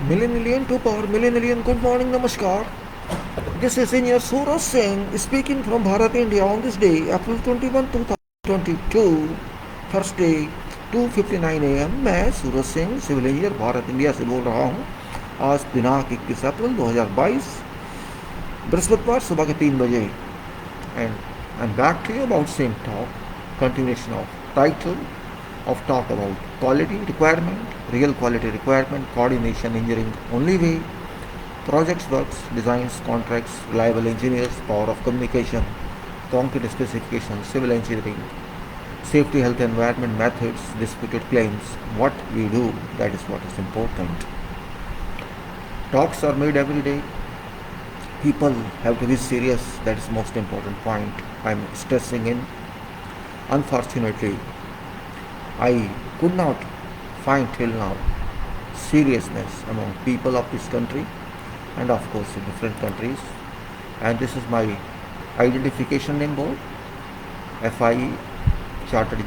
Millennial to power millennial. Good morning, namaskar. This is Engineer Suraj Singh speaking from Bharat, India on this day, April 21, 2022, Thursday, 2:59 AM. मैं Suraj Singh civil engineer Bharat India से बोल रहा हूँ. आज दिनांक 21 अप्रैल 2022 बृहस्पतिवार सुबह के 3 बजे. And I'm back to you about same talk, continuation of title of talk about quality requirement, real quality requirement, coordination, engineering only way, projects, works, designs, contracts, reliable engineers, power of communication, concrete specifications, civil engineering, safety, health, environment, methods, disputed claims, what we do, that is what is important. Talks are made every day. People have to be serious, that is most important point I'm stressing in. Unfortunately, I could not find till now seriousness among people of this country and of course in different countries. And this is my identification name board, FIE Chartered.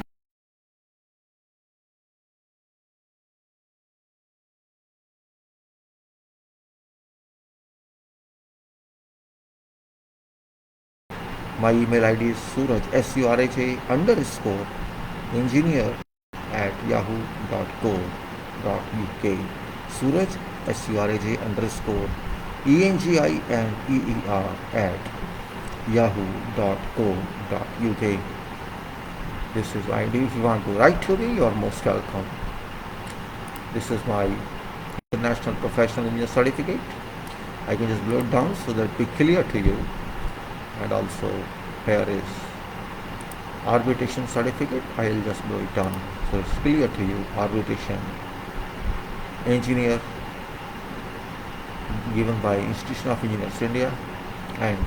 My email ID is Suraj, SURHA underscore engineer at yahoo.co.uk. Suraj, SURAJ underscore ENGINEER at yahoo.co.uk. This is my ID. If you want to write to me, you are most welcome. This is my International Professional Engineer Certificate. I can just blow it down so that it will be clear to you. And also here is arbitration certificate. I will just blow it down so it's clear to you. Arbitration engineer given by Institution of Engineers India, and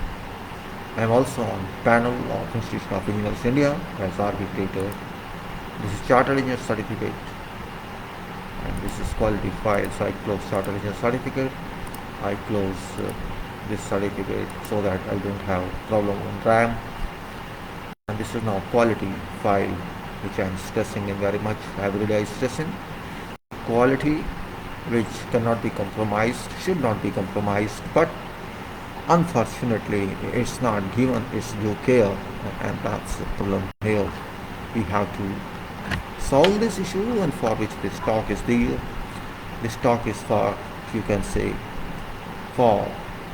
I am also on panel of Institution of Engineers India as arbitrator. This is Chartered Engineer Certificate and this is quality file. So I close Chartered Engineer Certificate. I close this certificate so that I don't have problem on RAM. And this is now quality file, which I am stressing in very much. Every day I stressing quality, which cannot be compromised, should not be compromised, but unfortunately it's not given its due care, and that's the problem here. We have to solve this issue, and for which this talk is there. This talk is for, you can say, for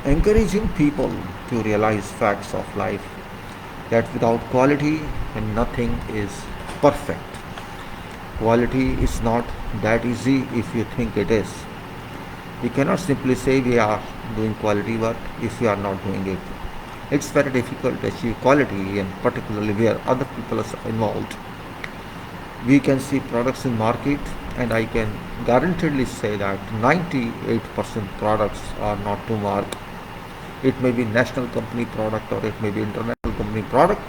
encouraging people to realize facts of life, that without quality nothing is perfect. Quality is not that easy if you think it is. We cannot simply say we are doing quality work if we are not doing it. It's very difficult to achieve quality, and particularly where other people are involved. We can see products in market, and I can guaranteedly say that 98% products are not to mark. It may be national company product or it may be international company product.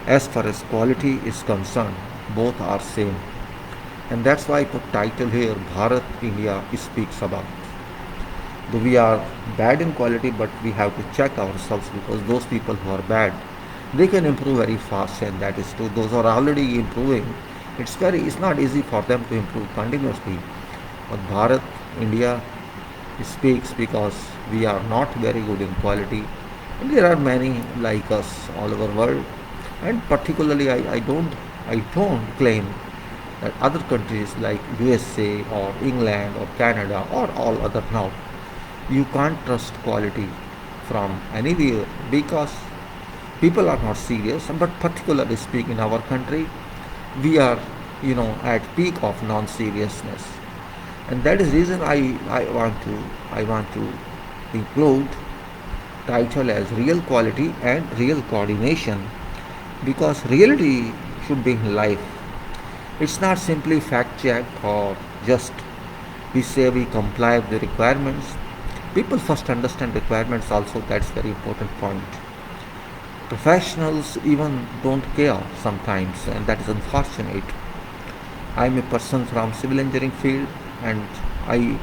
As far as quality is concerned, both are same. And that's why I put title here, Bharat India speaks about. Though we are bad in quality, but we have to check ourselves, because those people who are bad, they can improve very fast, and that is true. Those who are already improving, it's not easy for them to improve continuously. But Bharat India speaks because we are not very good in quality, and there are many like us all over the world. And particularly I don't claim that other countries like USA or England or Canada or all other now, you can't trust quality from anywhere, because people are not serious. But particularly speaking, in our country, we are at peak of non-seriousness, and that is reason I want to include title as real quality and real coordination, because reality should be in life. It's not simply fact check or just we say we comply with the requirements. People first understand requirements also, that's very important point. Professionals even don't care sometimes, and that is unfortunate. I'm a person from civil engineering field, and I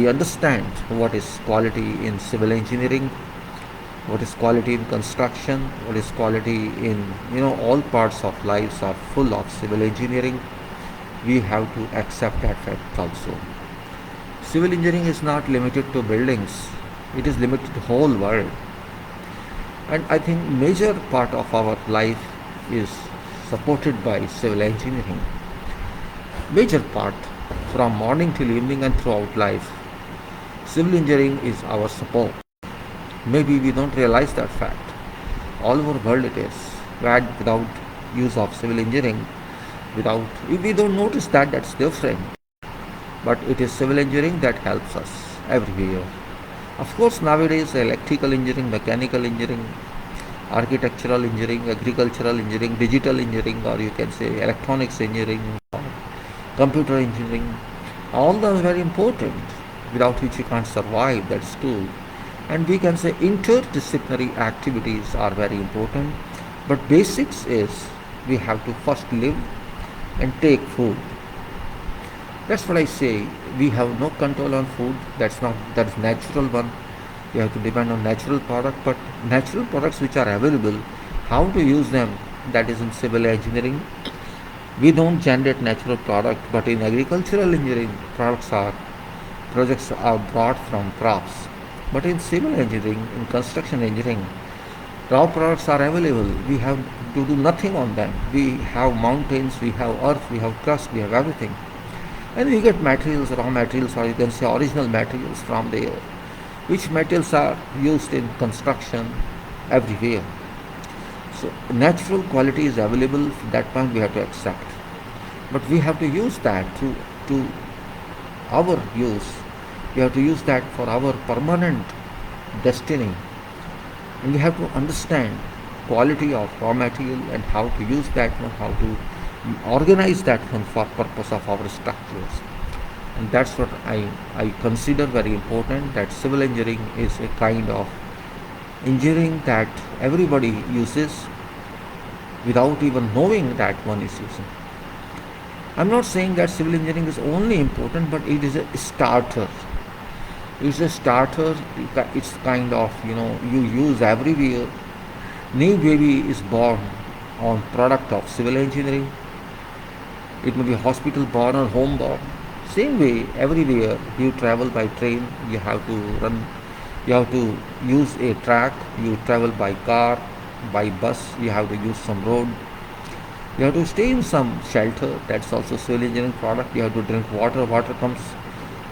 understand what is quality in civil engineering, what is quality in construction, what is quality in all parts of lives are full of civil engineering. We have to accept that fact also. Civil engineering is not limited to buildings, it is limited to the whole world. And I think major part of our life is supported by civil engineering. Major part, from morning till evening and throughout life, civil engineering is our support. Maybe we don't realize that fact. All over the world it is. Without use of civil engineering, without, if we don't notice that, that's different. But it is civil engineering that helps us everywhere. Of course, nowadays electrical engineering, mechanical engineering, architectural engineering, agricultural engineering, digital engineering, or you can say electronics engineering, or computer engineering, all those are very important, without which you can't survive. That's true. And we can say interdisciplinary activities are very important. But basics is we have to first live and take food. That's what I say. We have no control on food. That is natural one. You have to depend on natural product, but natural products which are available, how to use them, that is in civil engineering. We don't generate natural product, but in agricultural engineering, projects are brought from crops. But in civil engineering, in construction engineering, raw products are available. We have to do nothing on them. We have mountains, we have earth, we have crust, we have everything. And we get materials, raw materials, or you can say original materials from there, which materials are used in construction everywhere. So natural quality is available, that point we have to accept. But we have to use that to our use. We have to use that for our permanent destiny. And we have to understand quality of raw material and how to use that one, how to organize that one for purpose of our structures. And that's what I consider very important, that civil engineering is a kind of engineering that everybody uses without even knowing that one is using. I'm not saying that civil engineering is only important, but it is a starter. It's a starter. It's kind of, you use everywhere. New baby is born on product of civil engineering. It may be hospital born or home born. Same way, everywhere you travel by train, you have to use a track. You travel by car, by bus, you have to use some road. You have to stay in some shelter, that's also civil engineering product. You have to drink water. Water comes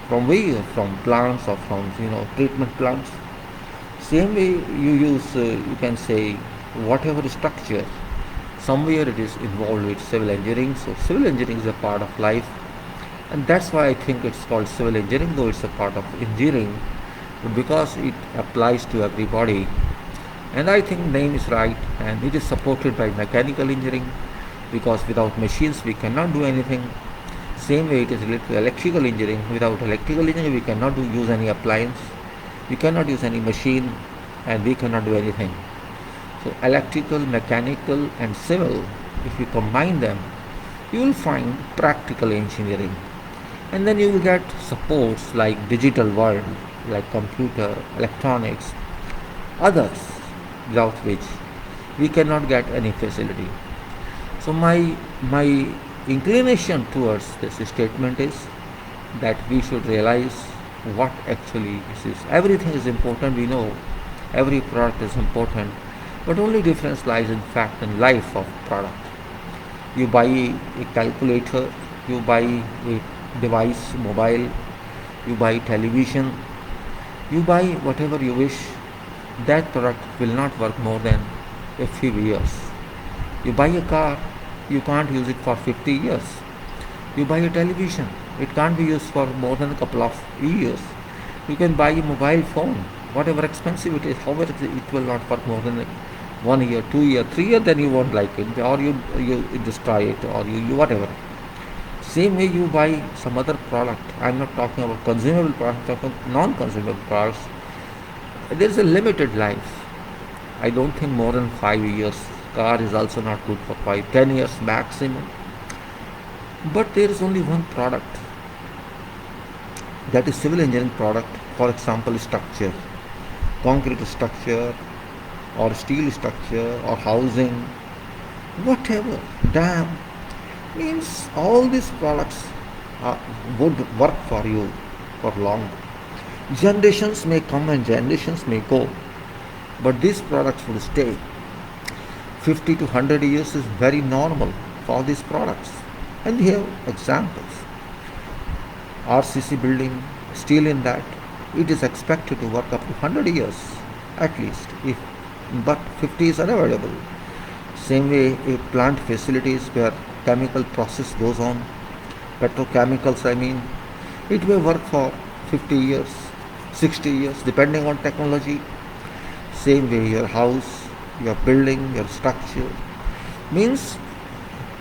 from where? From plants, or from treatment plants. Same way you use, you can say, whatever structure, somewhere it is involved with civil engineering. So civil engineering is a part of life, and that's why I think it's called civil engineering, though it's a part of engineering, but because it applies to everybody. And I think name is right, and it is supported by mechanical engineering, because without machines we cannot do anything. Same way it is related to electrical engineering. Without electrical engineering we cannot use any appliance, we cannot use any machine, and we cannot do anything. So electrical, mechanical and civil, if you combine them, you will find practical engineering. And then you will get supports like digital world, like computer, electronics, others, without which we cannot get any facility. So my inclination towards this statement is that we should realize what actually this is. Everything is important, we know every product is important, but only difference lies in fact and life of product. You buy a calculator, you buy a device, mobile, you buy television, you buy whatever you wish, that product will not work more than a few years. You buy a car, you can't use it for 50 years. You buy a television, it can't be used for more than a couple of years. You can buy a mobile phone, whatever expensive it is, however it will not work more than 1 year, 2 year, 3 year, then you won't like it, or you destroy it, or you whatever. Same way you buy some other product. I'm not talking about consumable products, I'm talking about non-consumable products. There is a limited life. I don't think more than 5 years. Car is also not good for 5-10 years maximum. But there is only one product, that is civil engineering product. For example, structure, concrete structure, or steel structure, or housing, whatever, dam, means all these products would work for you for long. Generations may come and generations may go, but these products will stay. 50 to 100 years is very normal for these products. And we have examples. RCC building, steel in that, it is expected to work up to 100 years at least, but 50 is unavoidable. Same way, a plant facilities where chemical process goes on, petrochemicals it may work for 50 years, 60 years, depending on technology. Same way, your house, your building, your structure means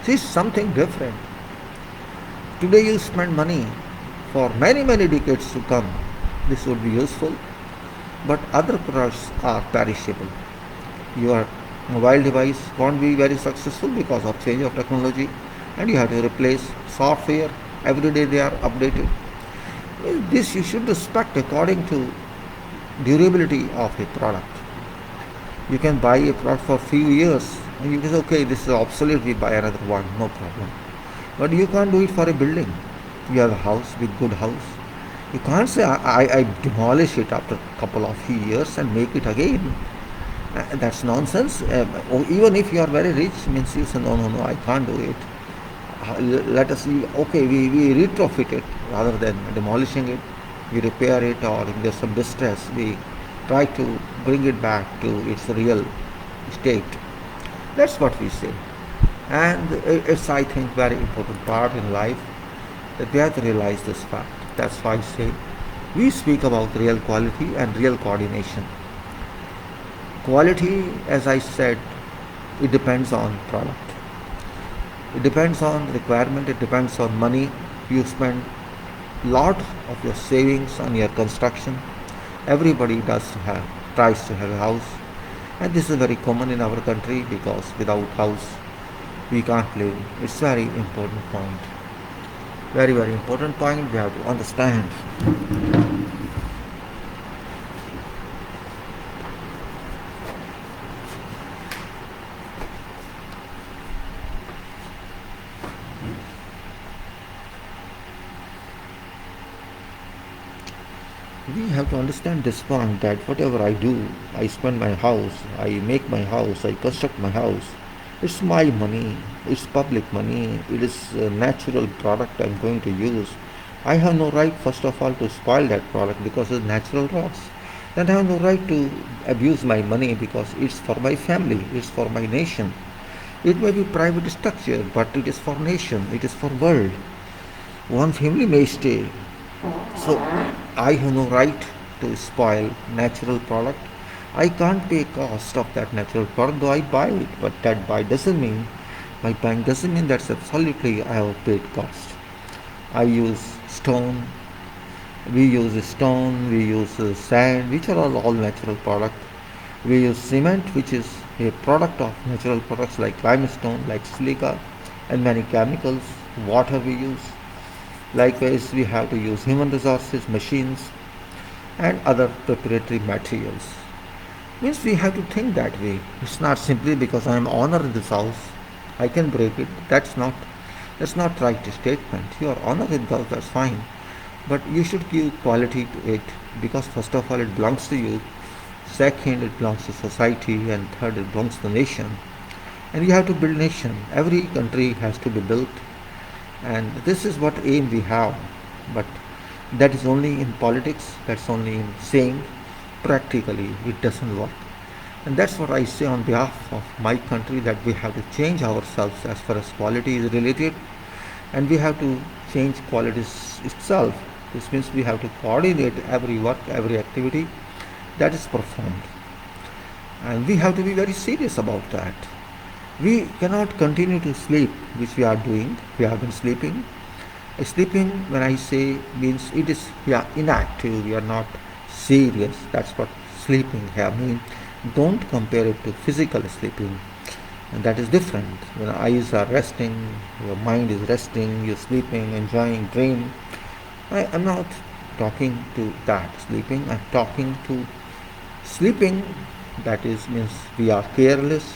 this is something different. Today you spend money for many decades to come. This would be useful, but other products are perishable. Your mobile device won't be very successful because of change of technology, and you have to replace software. Every day they are updated. This you should respect according to durability of a product. You can buy a product for a few years and you can say, okay, this is obsolete, we buy another one, no problem. But you can't do it for a building. You have a house, big good house. You can't say I demolish it after a couple of years and make it again. That's nonsense. Even if you are very rich, means you say no, I can't do it. Let us see, okay, we retrofit it rather than demolishing it. We repair it, or if there's some distress, we try to bring it back to its real state. That's what we say. And it's, I think, very important part in life that we have to realize this fact. That's why I say we speak about real quality and real coordination. Quality, as I said, it depends on product. It depends on requirement, it depends on money. You spend lot of your savings on your construction. Everybody tries to have a house. And this is very common in our country because without house we can't live. It's very important point. Very important point we have to understand. We have to understand this point that whatever I do, I spend my house, I make my house, I construct my house. It's my money, it's public money, it is a natural product I'm going to use. I have no right, first of all, to spoil that product because it's natural loss. Then I have no right to abuse my money because it's for my family, it's for my nation. It may be private structure, but it is for nation, it is for world. One family may stay. So I have no right to spoil natural product. I can't pay cost of that natural product, though I buy it, but that buy doesn't mean, my buying doesn't mean that's absolutely I have paid cost. I use stone, we use stone, we use sand, which are all natural product. We use cement, which is a product of natural products like limestone, like silica, and many chemicals. Water we use. Likewise, we have to use human resources, machines, and other preparatory materials. Means we have to think that way. It's not simply because I am owner in this house, I can break it. That's not right statement. You are owner in the house, that's fine. But you should give quality to it because first of all it belongs to you. Second, it belongs to society, and third, it belongs to the nation. And you have to build nation. Every country has to be built. And this is what aim we have, but that is only in politics, that's only in saying. Practically it doesn't work. And that's what I say on behalf of my country, that we have to change ourselves as far as quality is related, and we have to change quality itself. This means we have to coordinate every work, every activity that is performed, and we have to be very serious about that. We cannot continue to sleep, which we are doing. We have been sleeping. Sleeping, when I say, means it is we are inactive, we are not serious. That's what sleeping here means. Don't compare it to physical sleeping. And that is different. When eyes are resting, your mind is resting, you're sleeping, enjoying, dream. I am not talking to that sleeping. I'm talking to sleeping. That is means we are careless.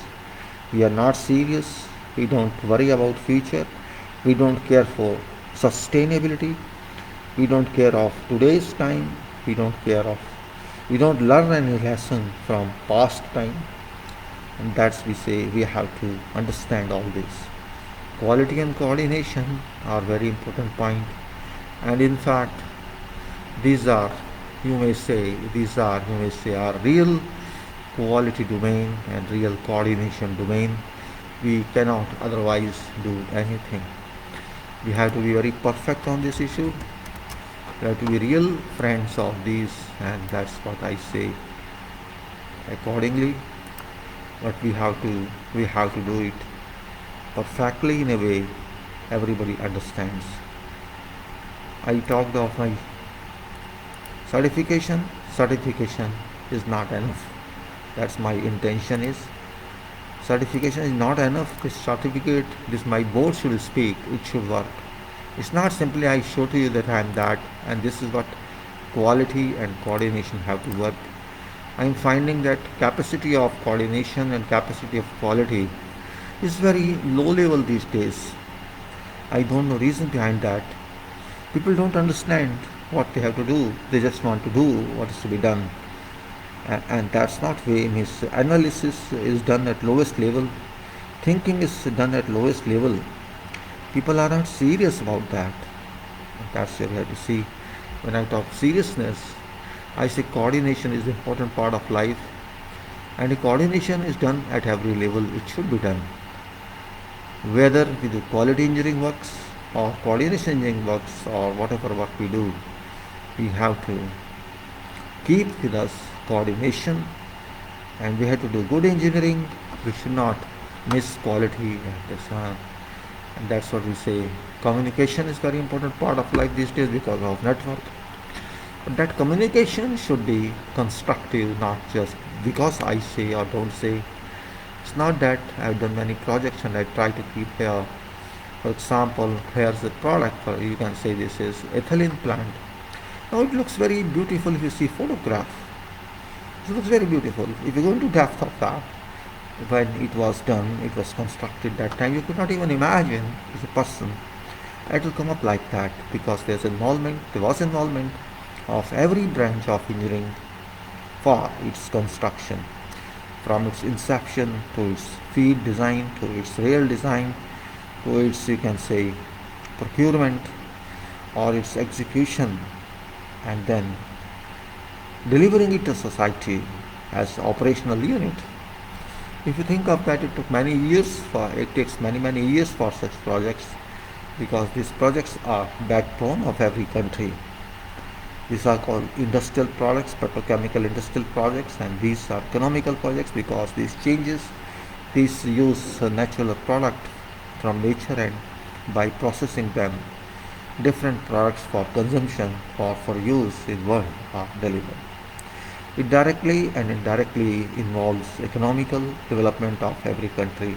We are not serious. We don't worry about future. We don't care for sustainability. We don't care of today's time. We don't learn any lesson from past time. And that's we say we have to understand all this. Quality and coordination are very important point. And in fact, these are, you may say, are real quality domain and real coordination domain. We cannot otherwise do anything. We have to be very perfect on this issue. We have to be real friends of these, and that's what I say accordingly. But we have to do it perfectly in a way everybody understands. I talked of my certification. Certification is not enough. That's my intention is. Certification is not enough. This certificate, this my board should speak. It should work. It's not simply I show to you that I am that, and this is what quality and coordination have to work. I am finding that capacity of coordination and capacity of quality is very low level these days. I don't know reason behind that. People don't understand what they have to do. They just want to do what is to be done. And that's not way. Means analysis is done at lowest level. Thinking is done at lowest level. People are not serious about that. And that's what you have to see. When I talk seriousness, I say coordination is an important part of life. And the coordination is done at every level. It should be done. Whether we do quality engineering works or coordination engineering works or whatever work we do, we have to keep with us coordination, and we have to do good engineering. We should not miss quality, and that's what we say. Communication is very important part of life these days because of network. But that communication should be constructive, not just because I say or don't say. It's not that I've done many projects and I try to keep here. For example, here's the product. You can say this is ethylene plant. Now it looks very beautiful if you see photograph. It looks very beautiful. If you go into depth of that, when it was done, it was constructed that time, you could not even imagine as a person it will come up like that, because there was involvement of every branch of engineering for its construction, from its inception to its feed design to its rail design to its, you can say, procurement or its execution, and then delivering it to society as operational unit. If you think of that, it takes many years for such projects, because these projects are backbone of every country. These are called industrial products, petrochemical industrial projects, and these are economical projects because these use a natural product from nature, and by processing them, different products for consumption or for use in world are delivered. It directly and indirectly involves economical development of every country.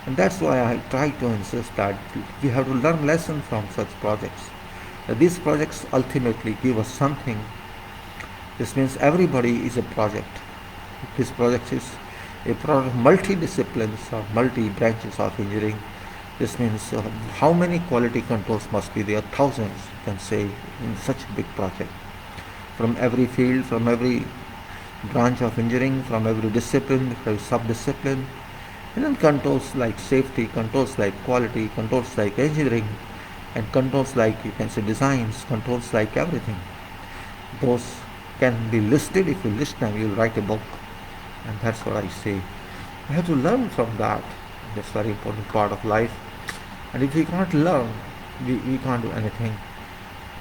And that's why I try to insist that we have to learn lessons from such projects. These projects ultimately give us something. This means everybody is a project. This project is a product of multi-disciplines or multi-branches of engineering. This means how many quality controls must be there? Thousands, you can say, in such a big project. From every field, from every branch of engineering, from every discipline, every sub-discipline. And then controls like safety, controls like quality, controls like engineering, and controls like, you can say, designs, controls like everything. Those can be listed. If you list them, you'll write a book. And that's what I say. We have to learn from that. That's a very important part of life. And if we can't learn, we can't do anything.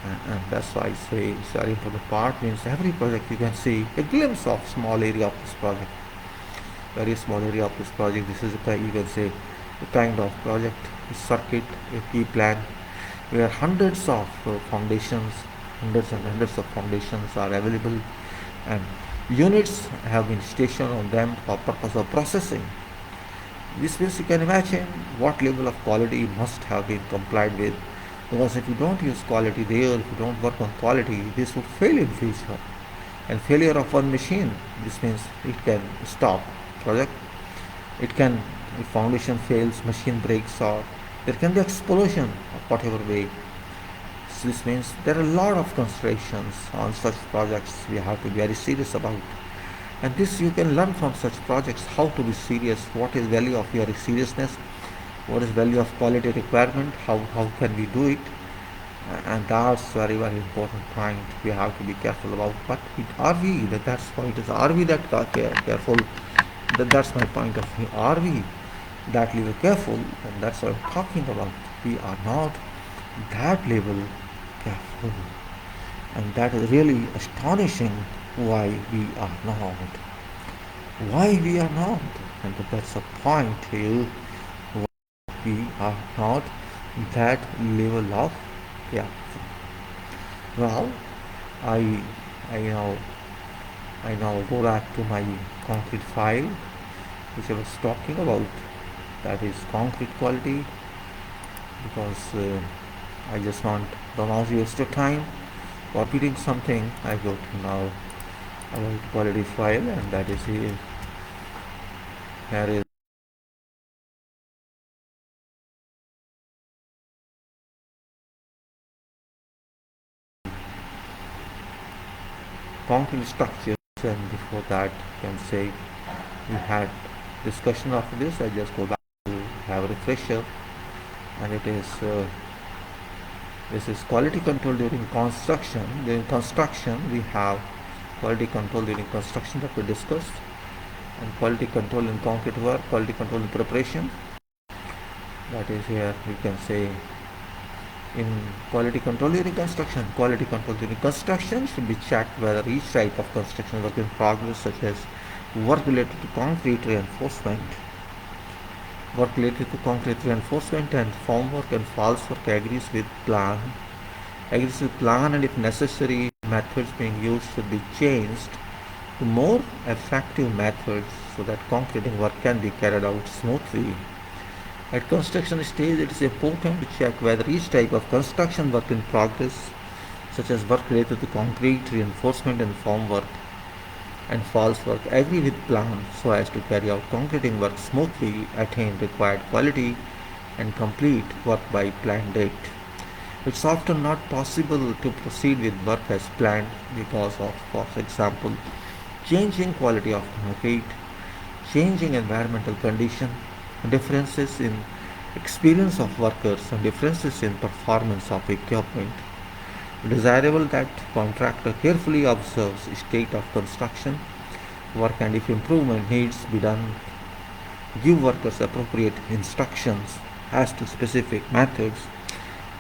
And that's why I say it's a very important part. Means every project you can see a glimpse of small area of this project. Very small area of this project. This is you can say the kind of project, a circuit, a key plan, where hundreds of foundations, hundreds and hundreds of foundations are available, and units have been stationed on them for purpose of processing. This means you can imagine what level of quality must have been complied with, because if you don't use quality there, if you don't work on quality, this would fail in future. And failure of one machine, this means it can stop project. It can, if foundation fails, machine breaks, or there can be explosion of whatever way. This means there are a lot of considerations on such projects we have to be very serious about. And this you can learn from such projects, how to be serious, what is value of your seriousness, what is value of quality requirement, how can we do it. And that's very important point we have to be careful about. But are we, that's point is, are we that careful? That's my point of view. Are we that level careful? And that's what I'm talking about. We are not that level careful. And that is really astonishing why we are not. Why we are not. And that's the point here. Why we are not that level of careful. Well, I now go back to my concrete file which I was talking about, that is concrete quality, because I just don't want to waste your time for repeating something. I go to now about quality file, and that is here. Here is concrete structures, and before that you can say we had discussion of this. I just go back to have a refresher, and it is this is quality control during construction. During construction we have quality control during construction that we discussed, and quality control in concrete work, quality control in preparation. That is here we can say in quality control during construction. Quality control during construction should be checked whether each type of construction work in progress, such as work related to concrete reinforcement, work related to concrete reinforcement and formwork and false work agrees with plan, and if necessary methods being used should be changed to more effective methods so that concreting work can be carried out smoothly. At construction stage, it is important to check whether each type of construction work in progress, such as work related to concrete reinforcement and formwork and false work, agree with plan so as to carry out concreting work smoothly, attain required quality and complete work by planned date. It's often not possible to proceed with work as planned because of, for example, changing quality of concrete, changing environmental condition, differences in experience of workers and differences in performance of equipment. Desirable that contractor carefully observes state of construction work, and if improvement needs be done, give workers appropriate instructions as to specific methods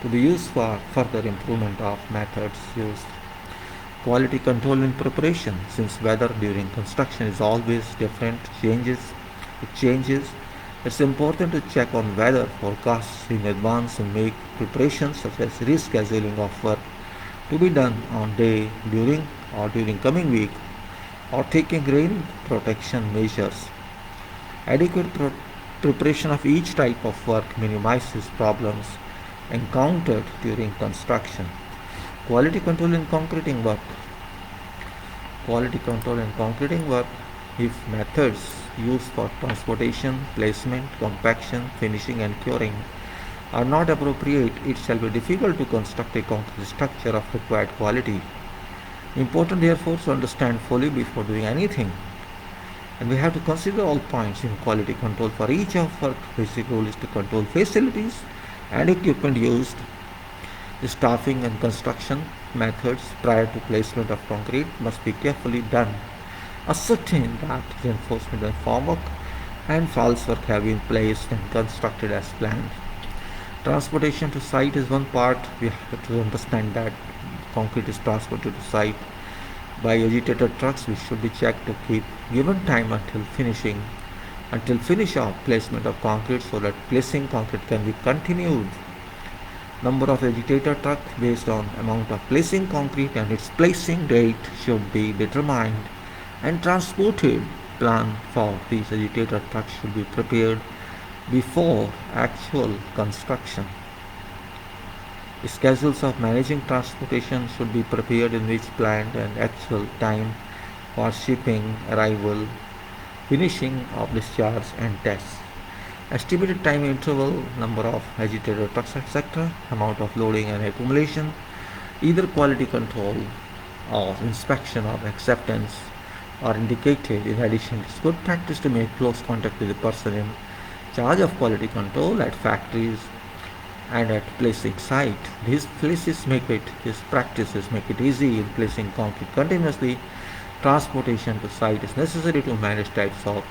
to be used for further improvement of methods used. Quality control in preparation. Since weather during construction is always different, changes, it's important to check on weather forecasts in advance and make preparations such as rescheduling of work to be done on day during coming week, or taking rain protection measures. Adequate preparation of each type of work minimizes problems encountered during construction. Quality control in concreting work. Quality control in concreting work. If methods used for transportation, placement, compaction, finishing and curing are not appropriate, it shall be difficult to construct a concrete structure of required quality. Important therefore to understand fully before doing anything. And we have to consider all points in quality control for each of our basic rule is to control facilities and equipment used, staffing and construction methods prior to placement of concrete must be carefully done. Ascertain that reinforcement and formwork and false work have been placed and constructed as planned. Transportation to site is one part. We have to understand that concrete is transported to site by agitator trucks, which should be checked to keep given time until finish of placement of concrete so that placing concrete can be continued. Number of agitator truck based on amount of placing concrete and its placing date should be determined and transported. Plan for these agitator trucks should be prepared before actual construction. Schedules of managing transportation should be prepared in which planned and actual time for shipping, arrival, finishing of discharge and tests. Estimated time interval, number of agitator trucks, etc., amount of loading and accumulation, Either quality control or inspection or acceptance are indicated. In addition, it's good practice to make close contact with the person in charge of quality control at factories and at placing site. These practices make it easy in placing concrete continuously. Transportation to site is necessary to manage types of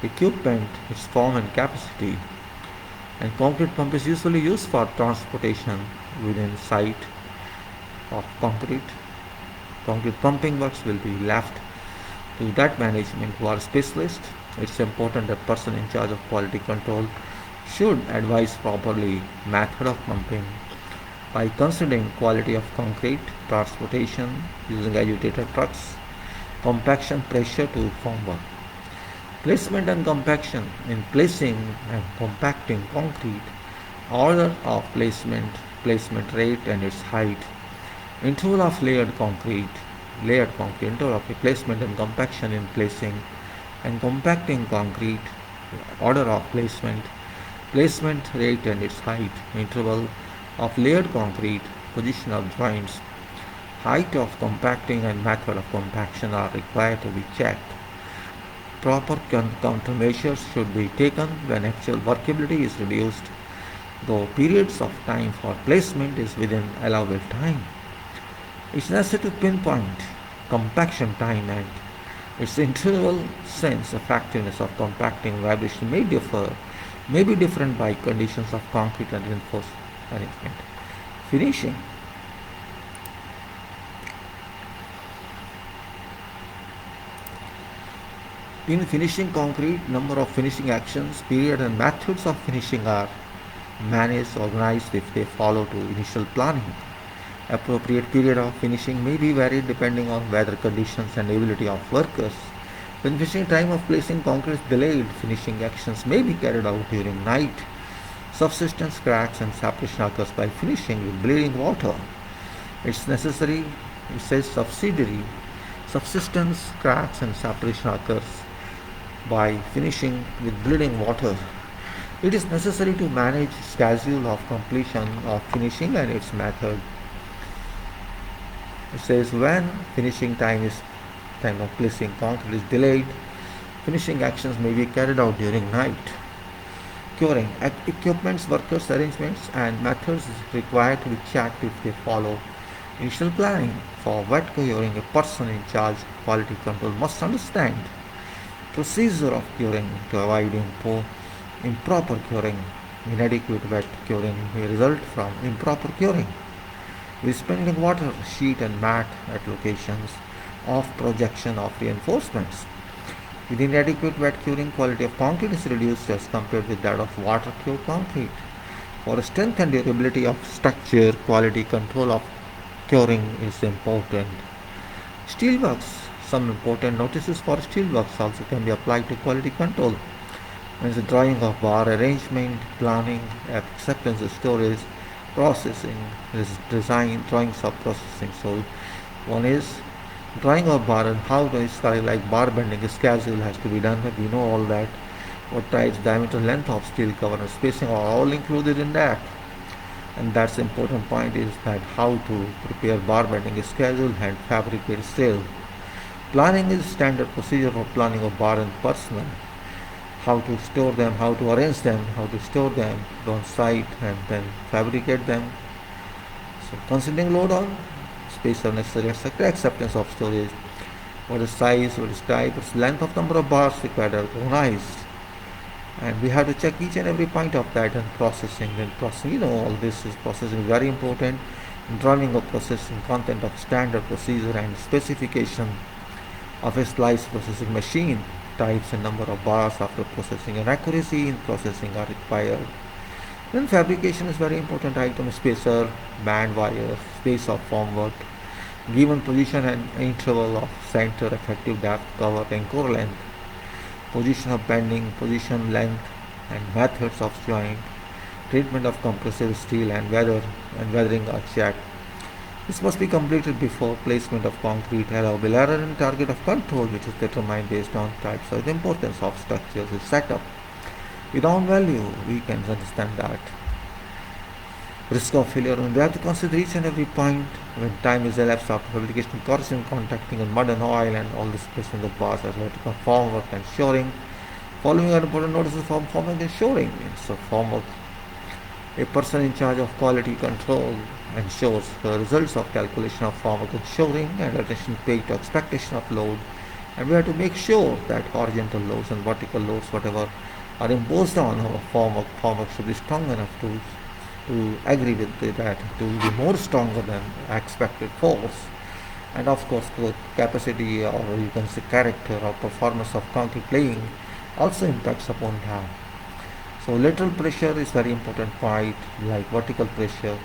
equipment, its form and capacity. And concrete pump is usually used for transportation within site of concrete. Concrete pumping works will be left to that management who are specialists. It's important that person in charge of quality control should advise properly method of pumping by considering quality of concrete, transportation using agitator trucks, compaction pressure to formwork. Placement and compaction. In placing and compacting concrete, order of placement rate and its height, interval of layered concrete, interval of placement and compaction in placing and compacting concrete, order of placement rate and its height, interval of layered concrete, position of joints, height of compacting and method of compaction are required to be checked. Proper countermeasures should be taken when actual workability is reduced, though periods of time for placement is within allowable time. It's necessary to pinpoint compaction time and its interval, since the effectiveness of compacting vibration may be different by conditions of concrete and reinforced arrangement. Finishing. In finishing concrete, number of finishing actions, period and methods of finishing are managed, organized if they follow to initial planning. Appropriate period of finishing may be varied depending on weather conditions and ability of workers. When finishing time of placing concrete is delayed, finishing actions may be carried out during night. Subsistence cracks and separation occurs by finishing with bleeding water. It's necessary, it says subsistence cracks and separation occurs by finishing with bleeding water. It is necessary to manage schedule of completion of finishing and its method. It says when finishing time of placing concrete is delayed, finishing actions may be carried out during night. Curing. Equipments, workers, arrangements and methods is required to be checked if they follow initial planning. For wet curing, a person in charge of quality control must understand procedure of curing to avoid improper curing. Inadequate wet curing may result from improper curing. Spending water, sheet and mat at locations of projection of reinforcements. With inadequate wet curing, quality of concrete is reduced as compared with that of water cured concrete. For strength and durability of structure, quality control of curing is important. Steelworks. Some important notices for steelworks also can be applied to quality control. Means the drawing of bar arrangement, planning, acceptance of storage, processing, design, drawings of processing. So one is drawing of bar and how to install like bar bending schedule has to be done. We know all that. What types, diameter, length of steel cover and spacing are all included in that. And that's the important point is that how to prepare bar bending schedule and fabricate steel. Planning is standard procedure for planning of bar and personnel. How to store them, how to arrange them, how to store them on site and then fabricate them. So considering load on, space are necessary, etc. Acceptance of storage. What is size, what is type, what is length of number of bars required are organized. And we have to check each and every point of that and processing. All this is processing very important. Drawing of processing, content of standard procedure and specification of a slice processing machine. Types and number of bars after processing and accuracy in processing are required. Then fabrication is very important item, spacer, band wire, space of formwork, given position and interval of center, effective depth, cover and core length, position of bending, position, length and methods of joint, treatment of compressive steel and weathering are checked. This must be completed before placement of concrete. Allowable error and target of control, which is determined based on types of the importance of structures, is set up. With own value, we can understand that. risk of failure. And we have to consider each and every point when time is elapsed after fabrication, corrosion, contacting on mud and oil and all this place in the past as well to perform work and shoring. Following are important notices for formwork and shoring. So formwork, a person in charge of quality control ensures the results of calculation of formwork and shoring and attention paid to expectation of load. And we have to make sure that horizontal loads and vertical loads, whatever are imposed on our formwork should be strong enough to agree with that, to be more stronger than expected force. And of course, the capacity, or you can say character or performance of concrete laying also impacts upon that. So lateral pressure is very important point, like vertical pressure.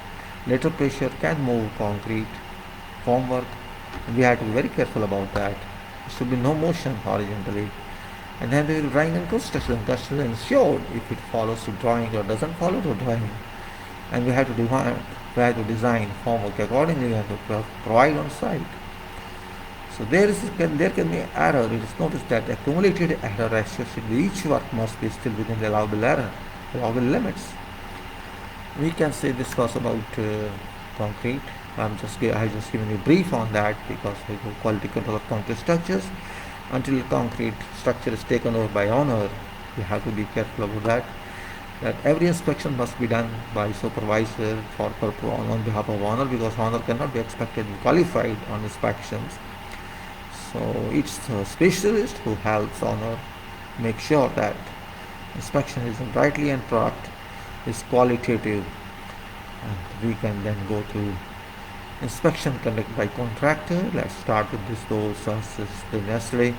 Lateral pressure can move concrete formwork. We have to be very careful about that. There should be no motion horizontally. And then we will drawing and construction. Construction ensured if it follows to drawing or doesn't follow to drawing. And we have to design formwork accordingly. We have to provide on site. So there can be error. It is noticed that accumulated error associated with each work must be still within the allowable limits. We can say this was about concrete. I just given a brief on that because we do quality control of concrete structures. Until concrete structure is taken over by owner, we have to be careful about that every inspection must be done by supervisor on behalf of owner, because owner cannot be expected to be qualified on inspections. So each specialist who helps owner make sure that inspection is done rightly and product is qualitative. And we can then go to inspection conducted by contractor. Let's start with those necessary.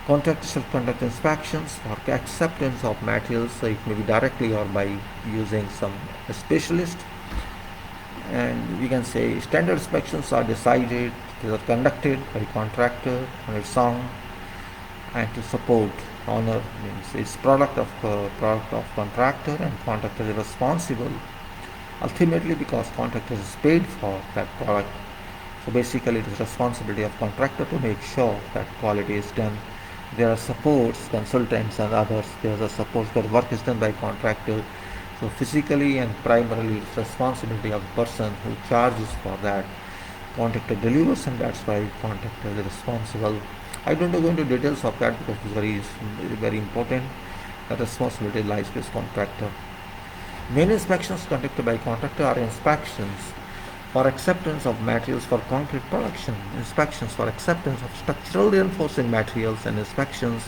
Contractor shall conduct inspections for acceptance of materials, so it may be directly or by using some specialist. And we can say standard inspections are decided, they are conducted by contractor on its own, and to support owner means it's product of contractor, and contractor is responsible ultimately because contractor is paid for that product. So basically it is responsibility of contractor to make sure that quality is done. There are supports, consultants and others. There are supports, but work is done by contractor. So physically and primarily it's responsibility of the person who charges for that. Contractor delivers, and that's why contractor is responsible. I don't go into details of that because it's very important. The responsibility lies with contractor. Main inspections conducted by contractor are inspections for acceptance of materials for concrete production, inspections for acceptance of structural reinforcing materials, and inspections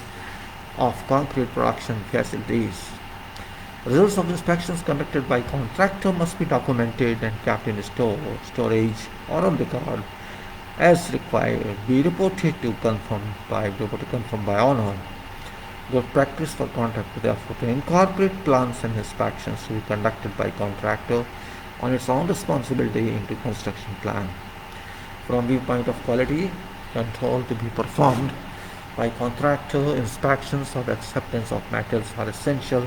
of concrete production facilities. Results of inspections conducted by contractor must be documented and kept in storage or on record as required. Be reported to confirm by owner. Good practice for contractor, therefore, to incorporate plans and inspections to be conducted by contractor on its own responsibility into construction plan. From viewpoint of quality control to be performed by contractor, inspections of acceptance of materials are essential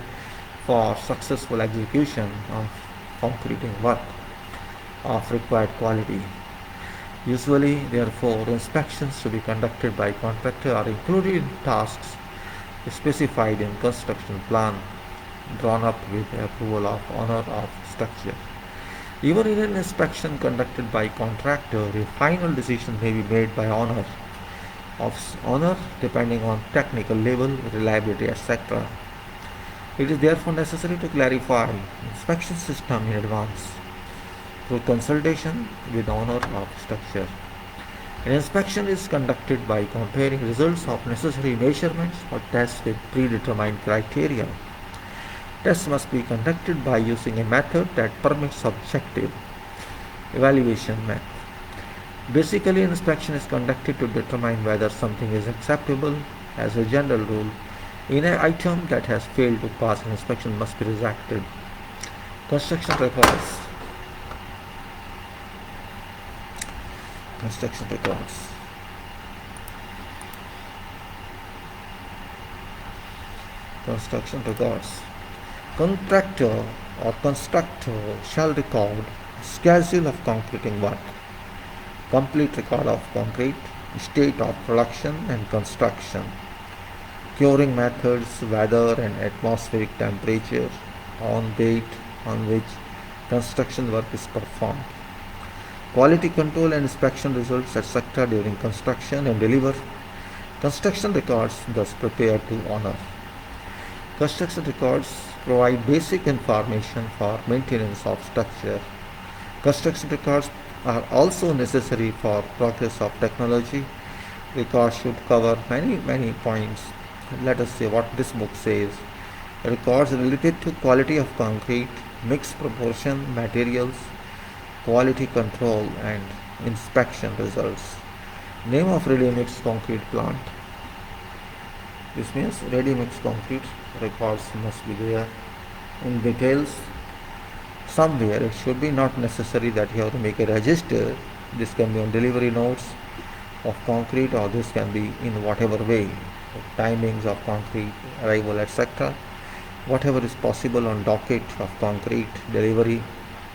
for successful execution of concreting work of required quality. Usually, therefore, inspections to be conducted by contractor are included in tasks specified in construction plan drawn up with the approval of owner of structure. Even in an inspection conducted by contractor, a final decision may be made by owner depending on technical level, reliability, etc. It is therefore necessary to clarify inspection system in advance through consultation with owner of structure. An inspection is conducted by comparing results of necessary measurements or tests with predetermined criteria. Tests must be conducted by using a method that permits objective evaluation method. Basically, an inspection is conducted to determine whether something is acceptable. As a general rule, an item that has failed to pass an inspection must be rejected. Construction records. Construction records. Construction records. Contractor or constructor shall record schedule of concreting work, complete record of concrete, state of production and construction, curing methods, weather and atmospheric temperature, on date on which construction work is performed. Quality control and inspection results, etc. during construction and deliver. Construction records thus prepared to honor. Construction records provide basic information for maintenance of structure. Construction records are also necessary for progress of technology. Records should cover many points. Let us see what this book says. Records related to quality of concrete, mixed proportion materials, quality control and inspection results. Name of ready-mix concrete plant. This means ready-mix concrete records must be there in details somewhere. It should be not necessary that you have to make a register. This can be on delivery notes of concrete, or this can be in whatever way, timings of concrete arrival, etc. Whatever is possible on docket of concrete delivery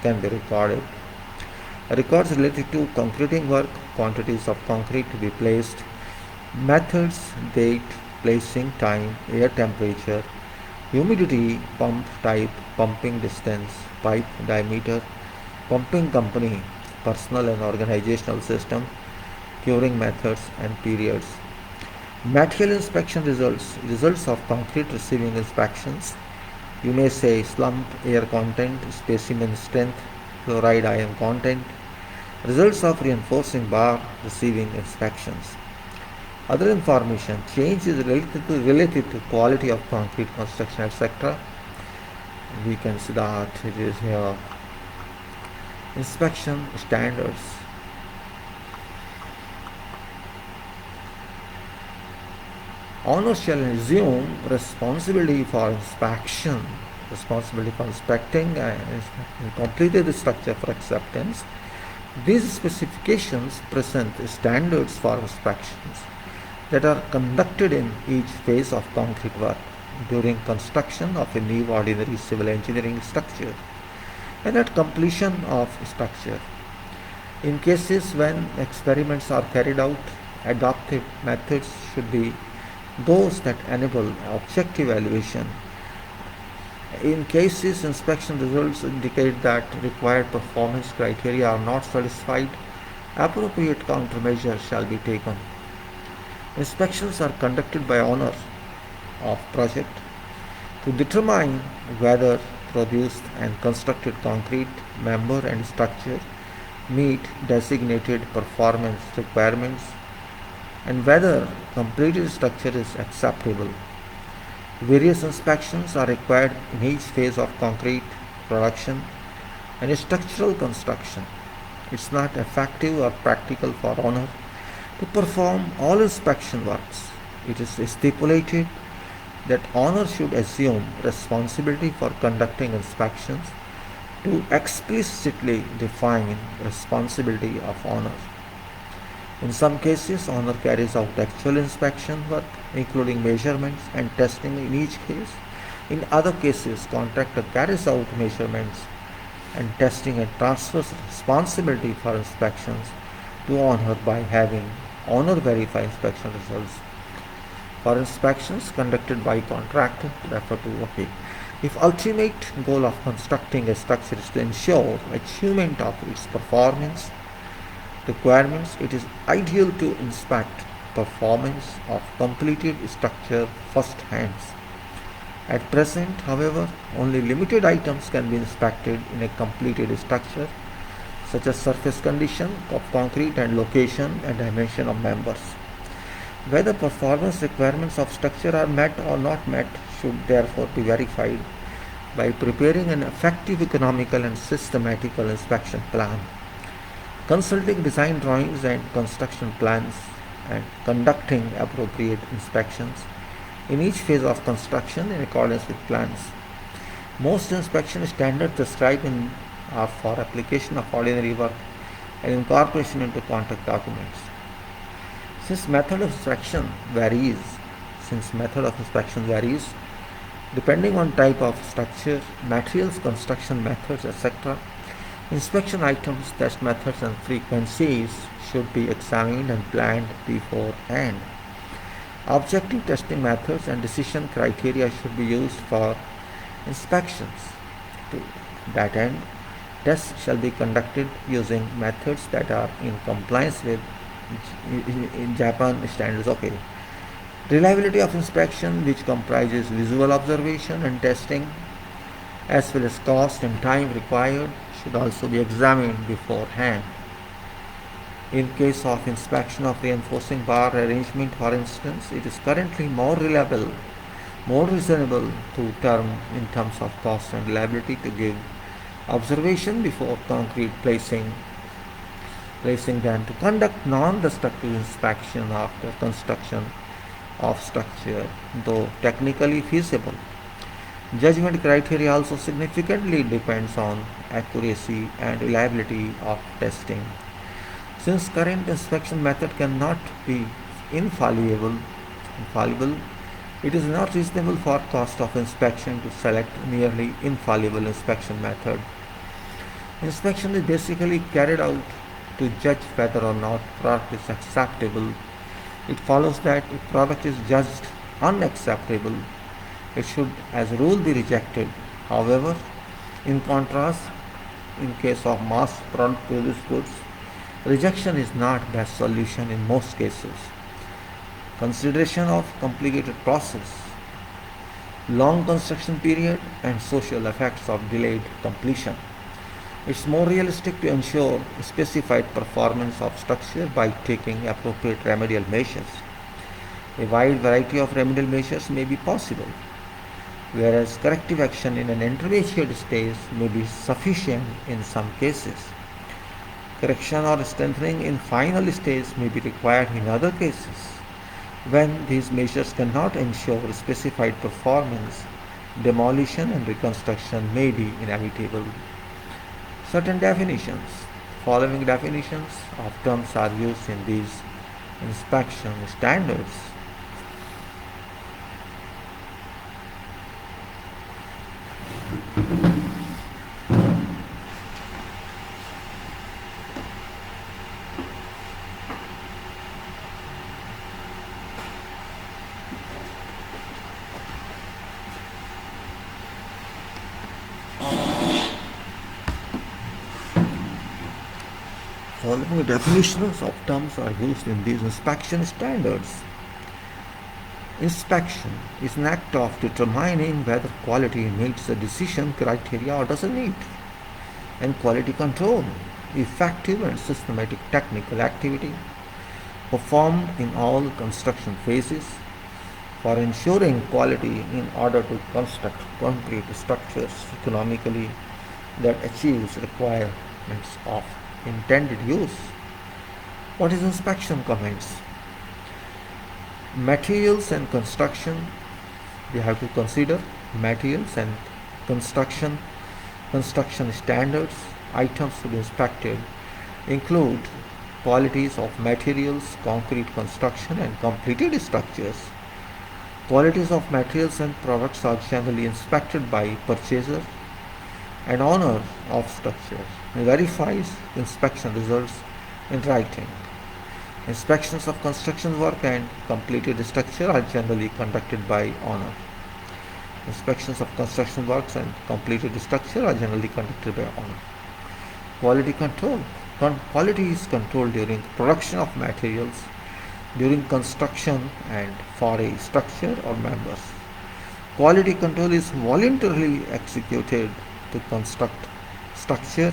can be recorded. Records related to concreting work, quantities of concrete to be placed, methods, date, placing time, air temperature, humidity, pump type, pumping distance, pipe diameter, pumping company, personal and organizational system, curing methods and periods. Material inspection results, results of concrete receiving inspections. You may say slump, air content, specimen strength, chloride ion content. Results of reinforcing bar receiving inspections. Other information, changes related to quality of concrete construction, etc. We can see that it is here. Inspection standards. Owner shall assume responsibility for inspection, responsibility for inspecting and completed the structure for acceptance. These specifications present standards for inspections that are conducted in each phase of concrete work during construction of a new ordinary civil engineering structure and at completion of structure. In cases when experiments are carried out, adopted methods should be those that enable objective evaluation. In cases inspection results indicate that required performance criteria are not satisfied, appropriate countermeasures shall be taken. Inspections are conducted by owner of project to determine whether produced and constructed concrete member and structure meet designated performance requirements and whether completed structure is acceptable. Various inspections are required in each phase of concrete production and structural construction. It's not effective or practical for owner to perform all inspection works. It is stipulated that owner should assume responsibility for conducting inspections to explicitly define responsibility of owner. In some cases, owner carries out actual inspection work, including measurements and testing in each case. In other cases, contractor carries out measurements and testing and transfers responsibility for inspections to owner by having owner verify inspection results. For inspections conducted by contractor, refer to OK. If ultimate goal of constructing a structure is to ensure achievement of its performance requirements, it is ideal to inspect performance of completed structure first hand. At present, however, only limited items can be inspected in a completed structure, such as surface condition of concrete and location and dimension of members. Whether performance requirements of structure are met or not met should therefore be verified by preparing an effective economical and systematical inspection plan, consulting design drawings and construction plans, and conducting appropriate inspections in each phase of construction in accordance with plans. Most inspection standards described are for application of ordinary work and incorporation into contract documents. Since method of inspection varies depending on type of structure, materials, construction methods, etc., inspection items, test methods and frequencies should be examined and planned beforehand. Objective testing methods and decision criteria should be used for inspections. To that end, Tests shall be conducted using methods that are in compliance with Japan standards. Okay. Reliability of inspection, which comprises visual observation and testing, as well as cost and time required, should also be examined beforehand. In case of inspection of reinforcing bar arrangement, for instance, it is currently more reliable, more reasonable to term in terms of cost and reliability to give observation before concrete placing than to conduct non-destructive inspection after construction of structure, though technically feasible. Judgment criteria also significantly depends on accuracy and reliability of testing. Since current inspection method cannot be infallible, it is not reasonable for cost of inspection to select nearly infallible inspection method. Inspection is basically carried out to judge whether or not product is acceptable. It follows that if product is judged unacceptable, it should as a rule be rejected. However, in contrast, in case of mass produced goods, rejection is not best solution in most cases. Consideration of complicated process, long construction period, and social effects of delayed completion. It's more realistic to ensure specified performance of structure by taking appropriate remedial measures. A wide variety of remedial measures may be possible, whereas corrective action in an intermediate stage may be sufficient in some cases. Correction or strengthening in final stage may be required in other cases. When these measures cannot ensure specified performance, demolition and reconstruction may be inevitable. Certain definitions. Following definitions of terms are used in these inspection standards. Following definitions of terms are used in these inspection standards. Inspection is an act of determining whether quality meets the decision criteria or doesn't meet. And quality control, effective and systematic technical activity performed in all construction phases for ensuring quality in order to construct concrete structures economically that achieves requirements of intended use. What is inspection comments? Materials and construction. We have to consider materials and construction standards. Items to be inspected include qualities of materials, concrete construction and completed structures. Qualities of materials and products are generally inspected by purchaser and owner of structure and verifies inspection results in writing. Inspections of construction work and completed structure are generally conducted by owner. Inspections of construction works and completed structure are generally conducted by owner. Quality control. Quality is controlled during production of materials, during construction and for a structure or members. Quality control is voluntarily executed to construct structure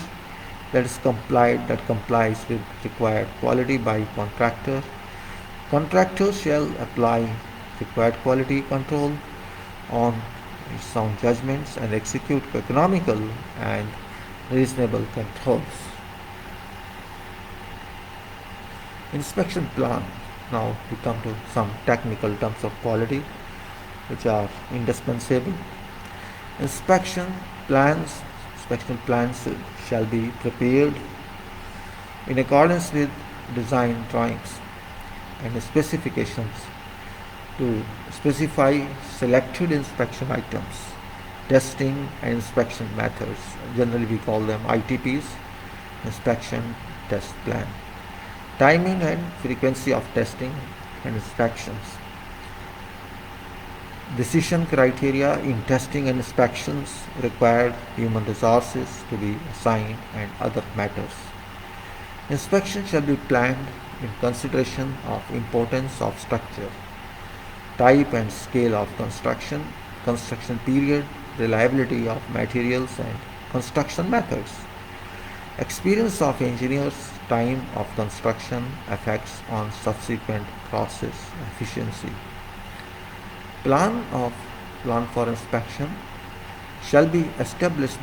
that complies with required quality by contractor. Contractors shall apply required quality control on sound judgments and execute economical and reasonable controls. Inspection plan. Now we come to some technical terms of quality which are indispensable. Inspection plans shall be prepared in accordance with design drawings and specifications to specify selected inspection items, testing and inspection methods. Generally we call them ITPs, inspection test plan. Timing and frequency of testing and inspections. Decision criteria in testing and inspections, required human resources to be assigned, and other matters. Inspection shall be planned in consideration of importance of structure, type and scale of construction, construction period, reliability of materials and construction methods. Experience of engineers, time of construction, effects on subsequent process efficiency. Plan for inspection shall be established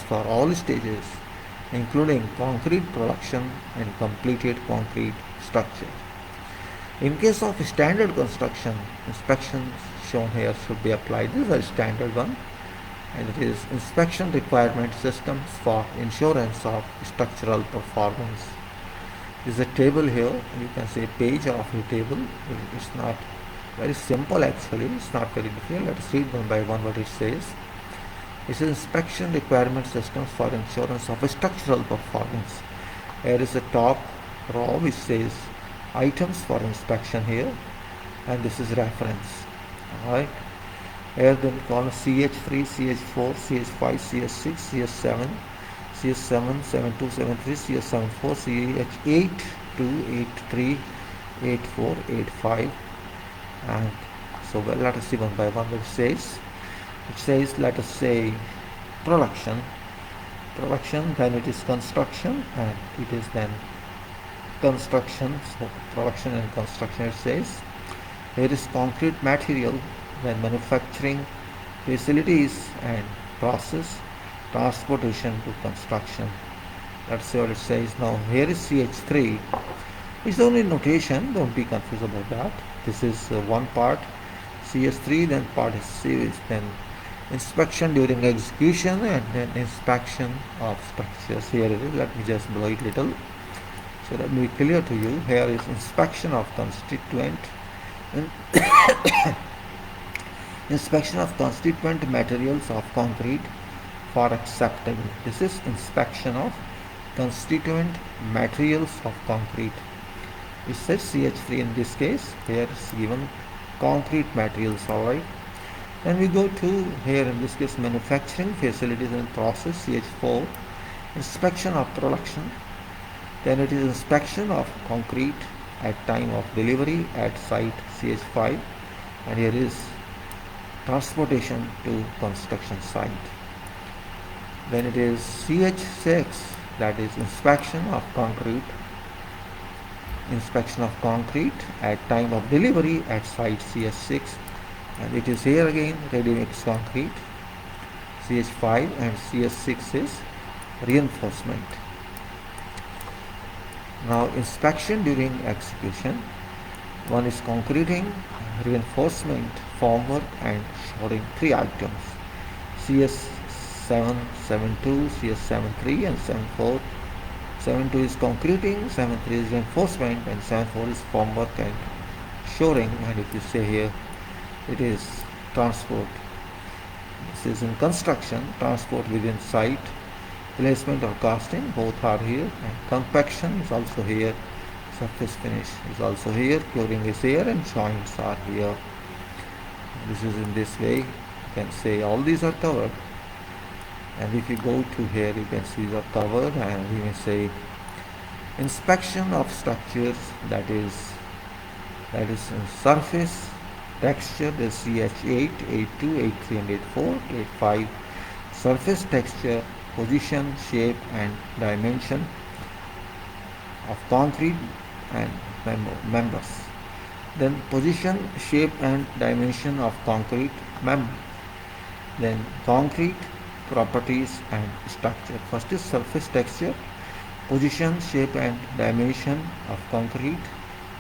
for all stages, including concrete production and completed concrete structure. In case of standard construction, inspections shown here should be applied. This is a standard one, and it is inspection requirement systems for insurance of structural performance. There is a table here. You can say page of a table. It's not very simple actually. It's not very difficult. Let us read one by one what it says. It is inspection requirement systems for insurance of structural performance. Here is the top row which says items for inspection here, and this is reference. Alright. Here then column CH3, CH4, CH5, CH6, CH7, CH7, 72, 73, CH74, CH8, 2, 83, 84, 85, and so let us see one by one what it says. It says, let us say production, then it is construction, and it is then construction. So production and construction, it says. Here is concrete material, then manufacturing facilities and process, transportation to construction. Let's see what it says. Now here is CH3. It's only notation, don't be confused about that. This is one part CH3, then part C is then inspection during execution, and then inspection of structures. Here it is. Let me just blow it little so that will be clear to you. Here is inspection of constituent inspection of constituent materials of concrete for acceptable. This is inspection of constituent materials of concrete. It says CH3 in this case. Here is given concrete materials. Alright. Then we go to here in this case manufacturing facilities and process, CH4, inspection of production. Then it is inspection of concrete at time of delivery at site, CH5, and here is transportation to construction site. Then it is CH6, that is inspection of concrete at time of delivery at site, CH6, and it is here again ready mix concrete, CH5, and CH6 is reinforcement. Now inspection during execution. One is concreting, reinforcement, formwork, and shoring. 3 items. CS7, 72, CS73, and 74. 72 is concreting, 73 is reinforcement, and 74 is formwork and shoring. And if you say here, it is transport. This is in construction, transport within site, placement or casting, both are here, and compaction is also here, surface finish is also here, curing is here, and joints are here. This is in this way. You can say all these are covered, and if you go to here, you can see these are covered, and we may say inspection of structures, that is surface texture, the CH8, 82, 83, and 84, 85, surface texture, position, shape, and dimension of concrete and members. Then position, shape, and dimension of concrete member. Then concrete properties and structure. First is surface texture, position, shape, and dimension of concrete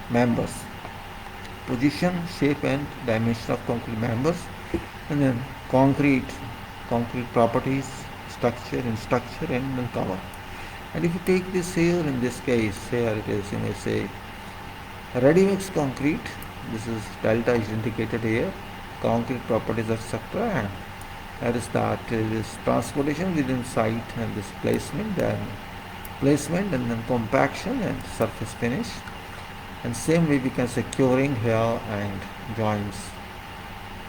members. Position, shape, and dimension of concrete members, and then concrete properties, structure, and then cover. And if you take this here, in this case, here it is, you may say ready mix concrete. This is delta is indicated here, concrete properties, etc. And that is that it is transportation within site, and this placement, and then compaction and surface finish. And same way we can say curing here and joints.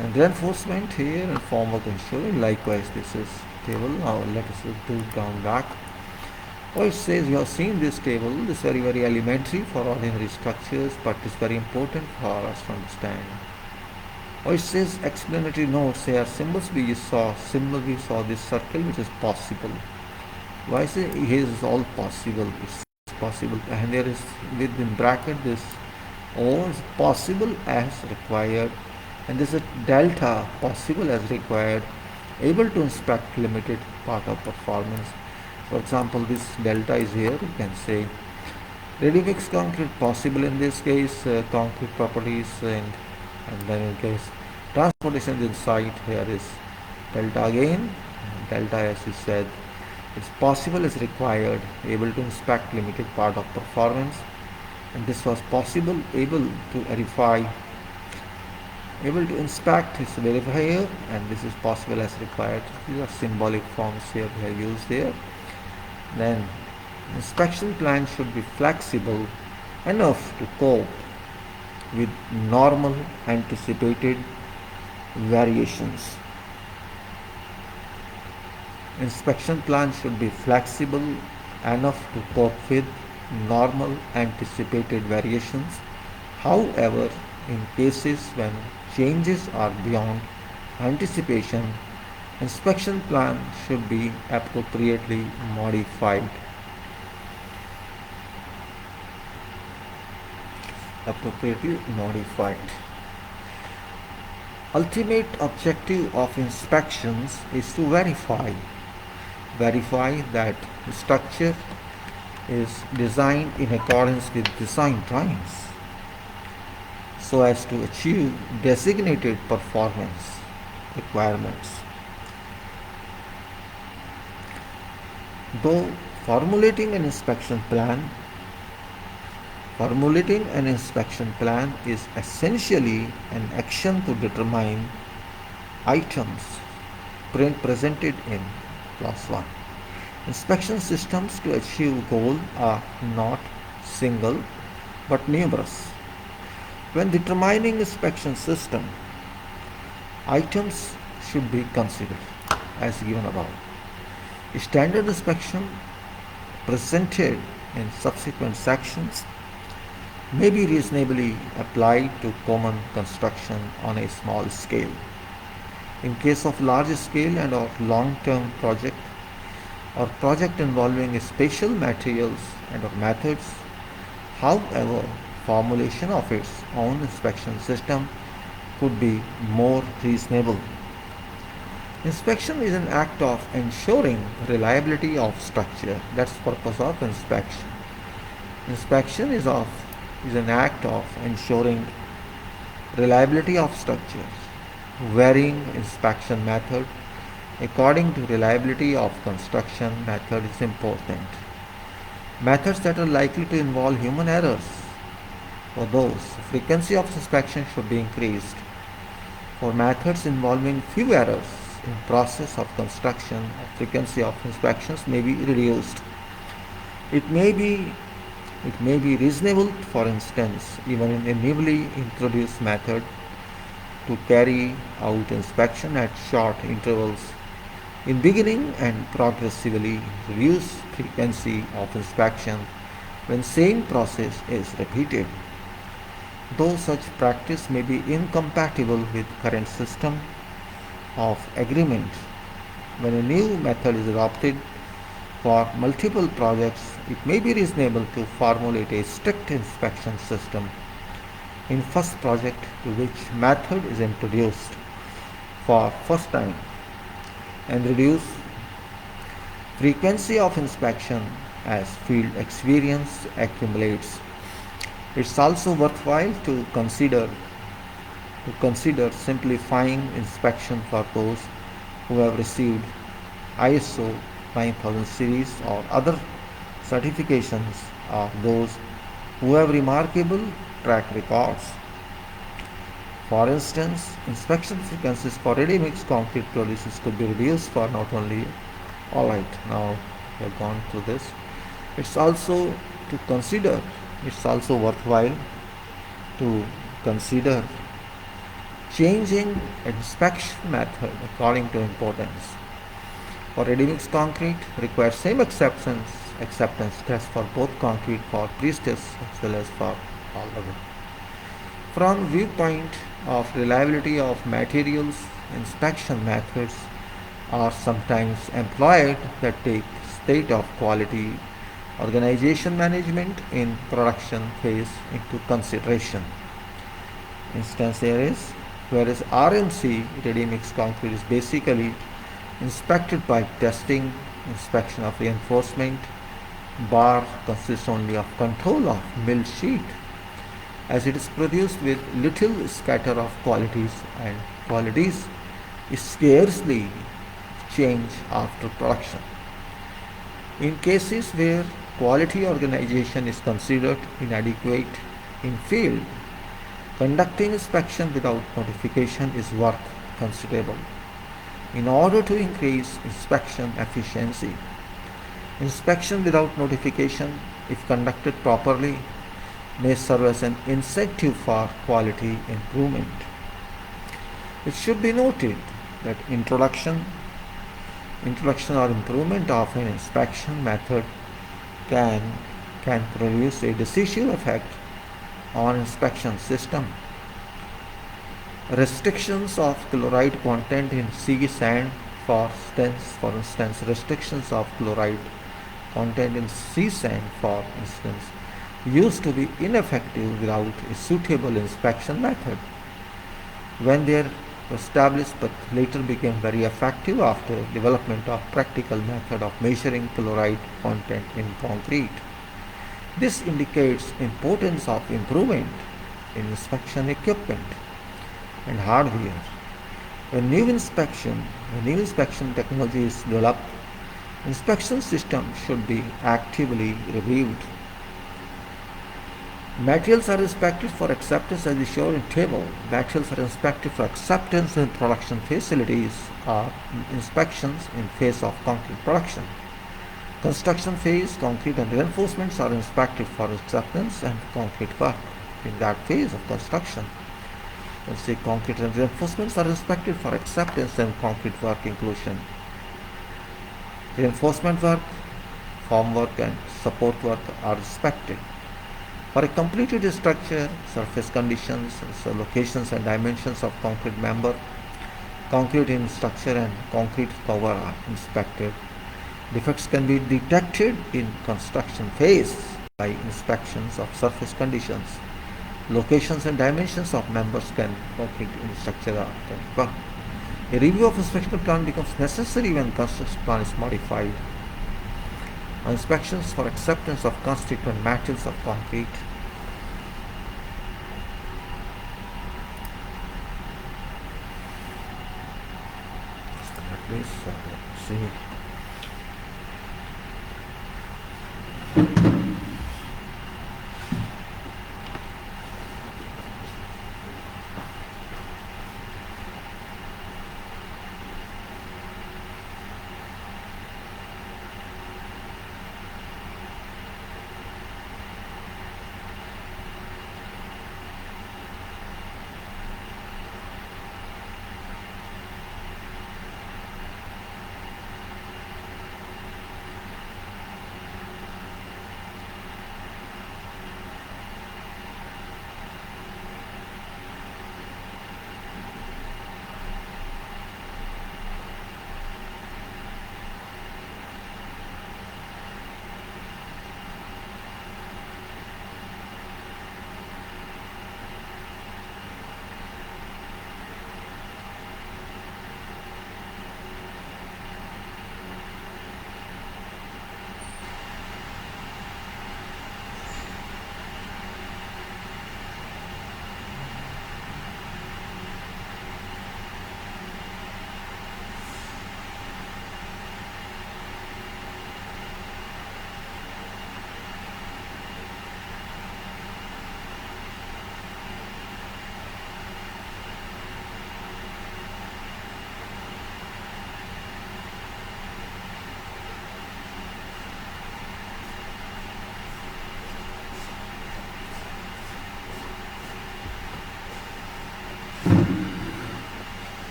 And reinforcement here and formwork ensuring. Likewise, this is table. Now let us do it down back. Oh, it says you have seen this table. This is very elementary for ordinary structures, but it's very important for us to understand. Oh, it says explanatory notes here. Symbols we saw this circle which is possible. Why say here is all possible? It's possible, and there is within bracket this O is possible as required, and this is delta possible as required, able to inspect limited part of performance. For example, this delta is here. You can say ready-mix concrete possible in this case, concrete properties, and then in case transportation inside here is delta again. Delta, as we said, it's possible as required, able to inspect limited part of performance, and this was possible, able to verify, able to inspect is verify here, and this is possible as required. These are symbolic forms here we have used here. Then inspection plan should be flexible enough to cope with normal anticipated variations. Inspection plan should be flexible enough to cope with normal anticipated variations. However, in cases when changes are beyond anticipation, inspection plan should be appropriately modified. Ultimate objective of inspections is to verify that the structure is designed in accordance with design drawings so as to achieve designated performance requirements. Though formulating an inspection plan is essentially an action to determine items presented in Class 1. Inspection systems to achieve goal are not single but numerous. When determining inspection system, items should be considered as given above. Standard inspection presented in subsequent sections may be reasonably applied to common construction on a small scale. In case of large scale and or long-term project or project involving special materials and or methods, however, formulation of its own inspection system could be more reasonable. Inspection is an act of ensuring reliability of structure. That's the purpose of inspection. Inspection is an act of ensuring reliability of structure. Varying inspection method according to reliability of construction method is important. Methods that are likely to involve human errors, for those, frequency of inspection should be increased. For methods involving few errors in process of construction, frequency of inspections may be reduced. It may be reasonable, for instance, even in a newly introduced method, to carry out inspection at short intervals in beginning and progressively reduce frequency of inspection when same process is repeated. Though such practice may be incompatible with current system of agreement, when a new method is adopted for multiple projects, it may be reasonable to formulate a strict inspection system in first project to which method is introduced for first time and reduce frequency of inspection as field experience accumulates. It's also worthwhile to consider simplifying inspection for those who have received ISO 9000 series or other certifications, or those who have remarkable track records. For instance, inspection frequencies for ready-mix concrete producers could be reduced for not only. Alright, now we have gone through this. It's also worthwhile to consider changing inspection method according to importance. For ready-mix concrete, requires same acceptance test for both concrete for pre-stress as well as for all other. From viewpoint of reliability of materials, inspection methods are sometimes employed that take state of quality organization management in production phase into consideration. Instance here is, whereas RMC ready-mix concrete is basically inspected by testing, inspection of reinforcement, bar consists only of control of mill sheet, as it is produced with little scatter of qualities, and qualities scarcely change after production. In cases where quality organization is considered inadequate in field, conducting inspection without notification is worth considerable. In order to increase inspection efficiency, inspection without notification, if conducted properly, may serve as an incentive for quality improvement. It should be noted that introduction or improvement of an inspection method can produce a decisive effect on inspection system. Restrictions of chloride content in sea sand, for instance, restrictions of chloride content in sea sand, for instance, used to be ineffective without a suitable inspection method. When they were established, but later became very effective after development of practical method of measuring chloride content in concrete. This indicates importance of improvement in inspection equipment and hardware. When new inspection technology is developed, inspection system should be actively reviewed. Materials are inspected for acceptance as is shown in table. Materials are inspected for acceptance in production facilities or inspections in phase of concrete production. Construction phase, concrete and reinforcements are inspected for acceptance and concrete work. In that phase of construction, let's say concrete and reinforcements are inspected for acceptance and concrete work inclusion. Reinforcement work, form work and support work are inspected. For a completed structure, surface conditions, so locations and dimensions of concrete member, concrete in structure and concrete cover are inspected. Defects can be detected in construction phase by inspections of surface conditions. Locations and dimensions of members can concrete in structure are confirmed. A review of inspection plan becomes necessary when construction plan is modified. Inspections for acceptance of constituent materials of concrete. Let's see.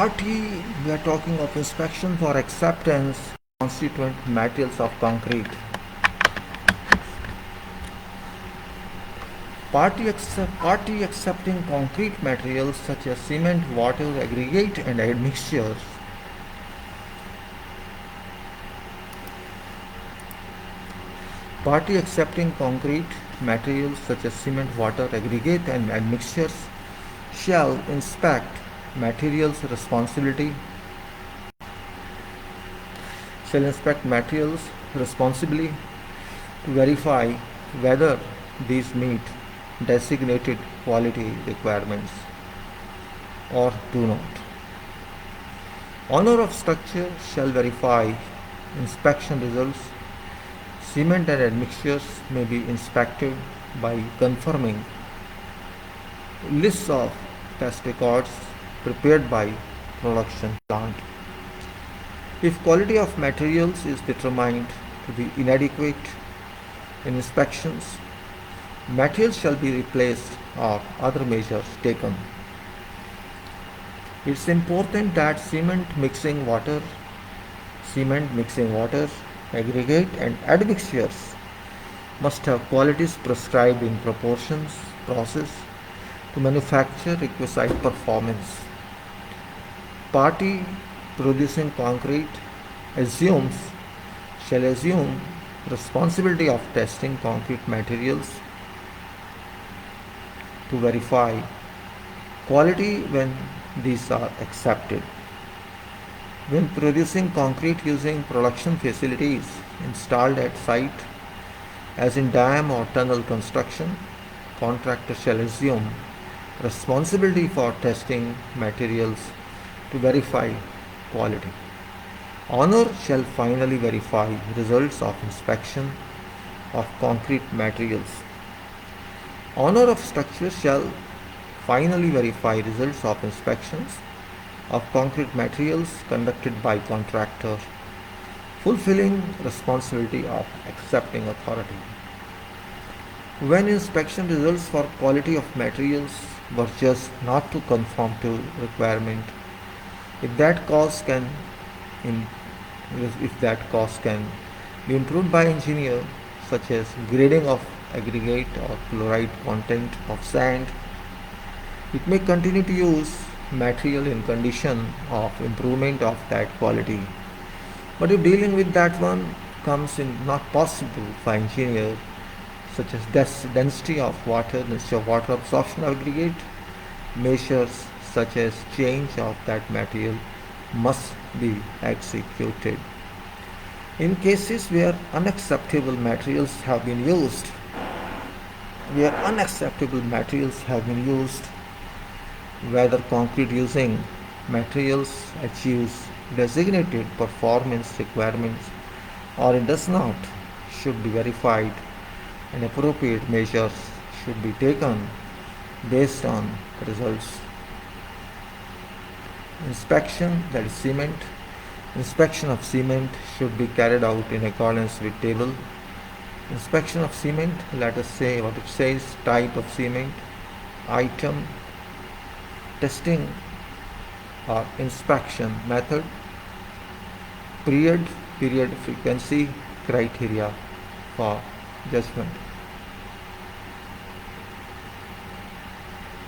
Part E, we are talking of inspection for acceptance constituent materials of concrete. Part E accepting concrete materials such as cement, water, aggregate and admixtures. Party accepting concrete materials such as cement, water, aggregate and admixtures shall inspect materials responsibly to verify whether these meet designated quality requirements or do not. Owner of structure shall verify inspection results. Cement and admixtures may be inspected by confirming lists of test records prepared by production plant. If quality of materials is determined to be inadequate in inspections, materials shall be replaced or other measures taken. It's important that cement mixing water, aggregate and admixtures must have qualities prescribed in proportions process to manufacture requisite performance. Party producing concrete shall assume responsibility of testing concrete materials to verify quality when these are accepted. When producing concrete using production facilities installed at site, as in dam or tunnel construction, contractor shall assume responsibility for testing materials to verify quality. Owner shall finally verify results of inspection of concrete materials. Owner of structure shall finally verify results of inspections of concrete materials conducted by contractor, fulfilling responsibility of accepting authority. When inspection results for quality of materials were just not to conform to requirement, if that cost can be improved by engineer, such as grading of aggregate or chloride content of sand, it may continue to use material in condition of improvement of that quality. But if dealing with that one comes in not possible for engineer, such as density of water absorption of aggregate, measures such as change of that material must be executed. In cases where unacceptable materials have been used, whether concrete using materials achieves designated performance requirements or it does not, should be verified and appropriate measures should be taken based on results. Inspection, that is cement. Inspection of cement should be carried out in accordance with table. Inspection of cement, let us say what it says: type of cement, item, testing or inspection method, period, frequency, criteria for judgment.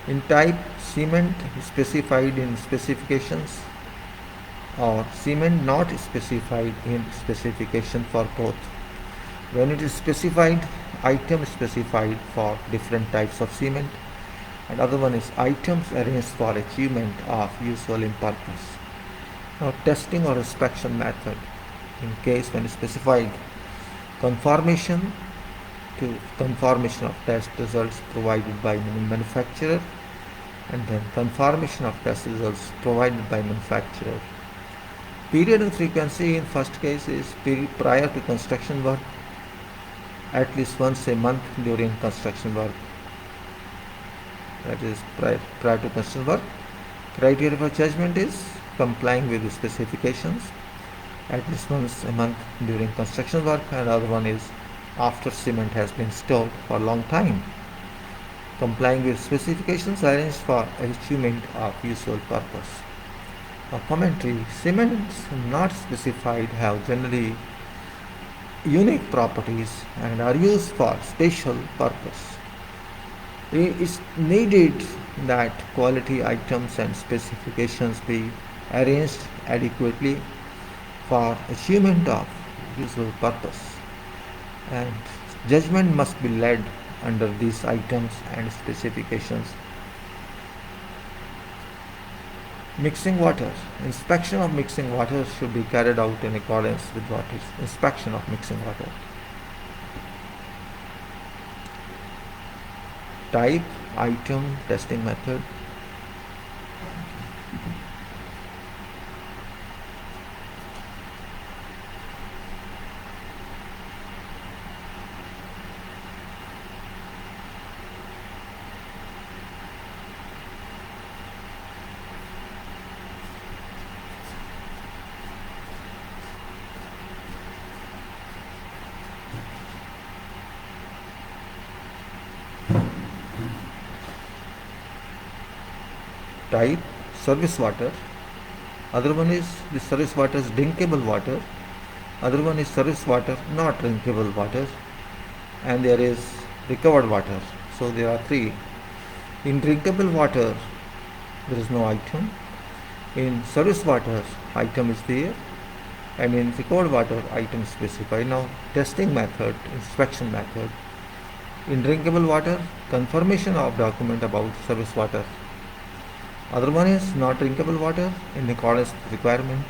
In type, cement specified in specifications or cement not specified in specification for both. When it is specified, item specified for different types of cement, and other one is items arranged for achievement of usual purpose. Now, testing or inspection method, in case when specified, conformation of test results provided by manufacturer, and then conformation of test results provided by manufacturer. Period and frequency, in first case is prior to construction work, at least once a month during construction work. That is prior to construction work. Criteria for judgment is complying with the specifications at least once a month during construction work, and other one is after cement has been stored for a long time, complying with specifications arranged for achievement of usual purpose. commentary. Cements not specified have generally unique properties and are used for special purpose. It is needed that quality items and specifications be arranged adequately for achievement of usual purpose, and judgment must be led under these items and specifications. Mixing water. Inspection of mixing water should be carried out in accordance with what is inspection of mixing water. Type, item, testing method. Type, service water. Other one is the service water is drinkable water. Other one is service water not drinkable water. And there is recovered water. So there are three. In drinkable water, there is no item. In service water, item is there. And in recovered water, item is specified. Now, testing method, inspection method. In drinkable water, confirmation of document about service water. Other one is not drinkable water in accordance with requirement,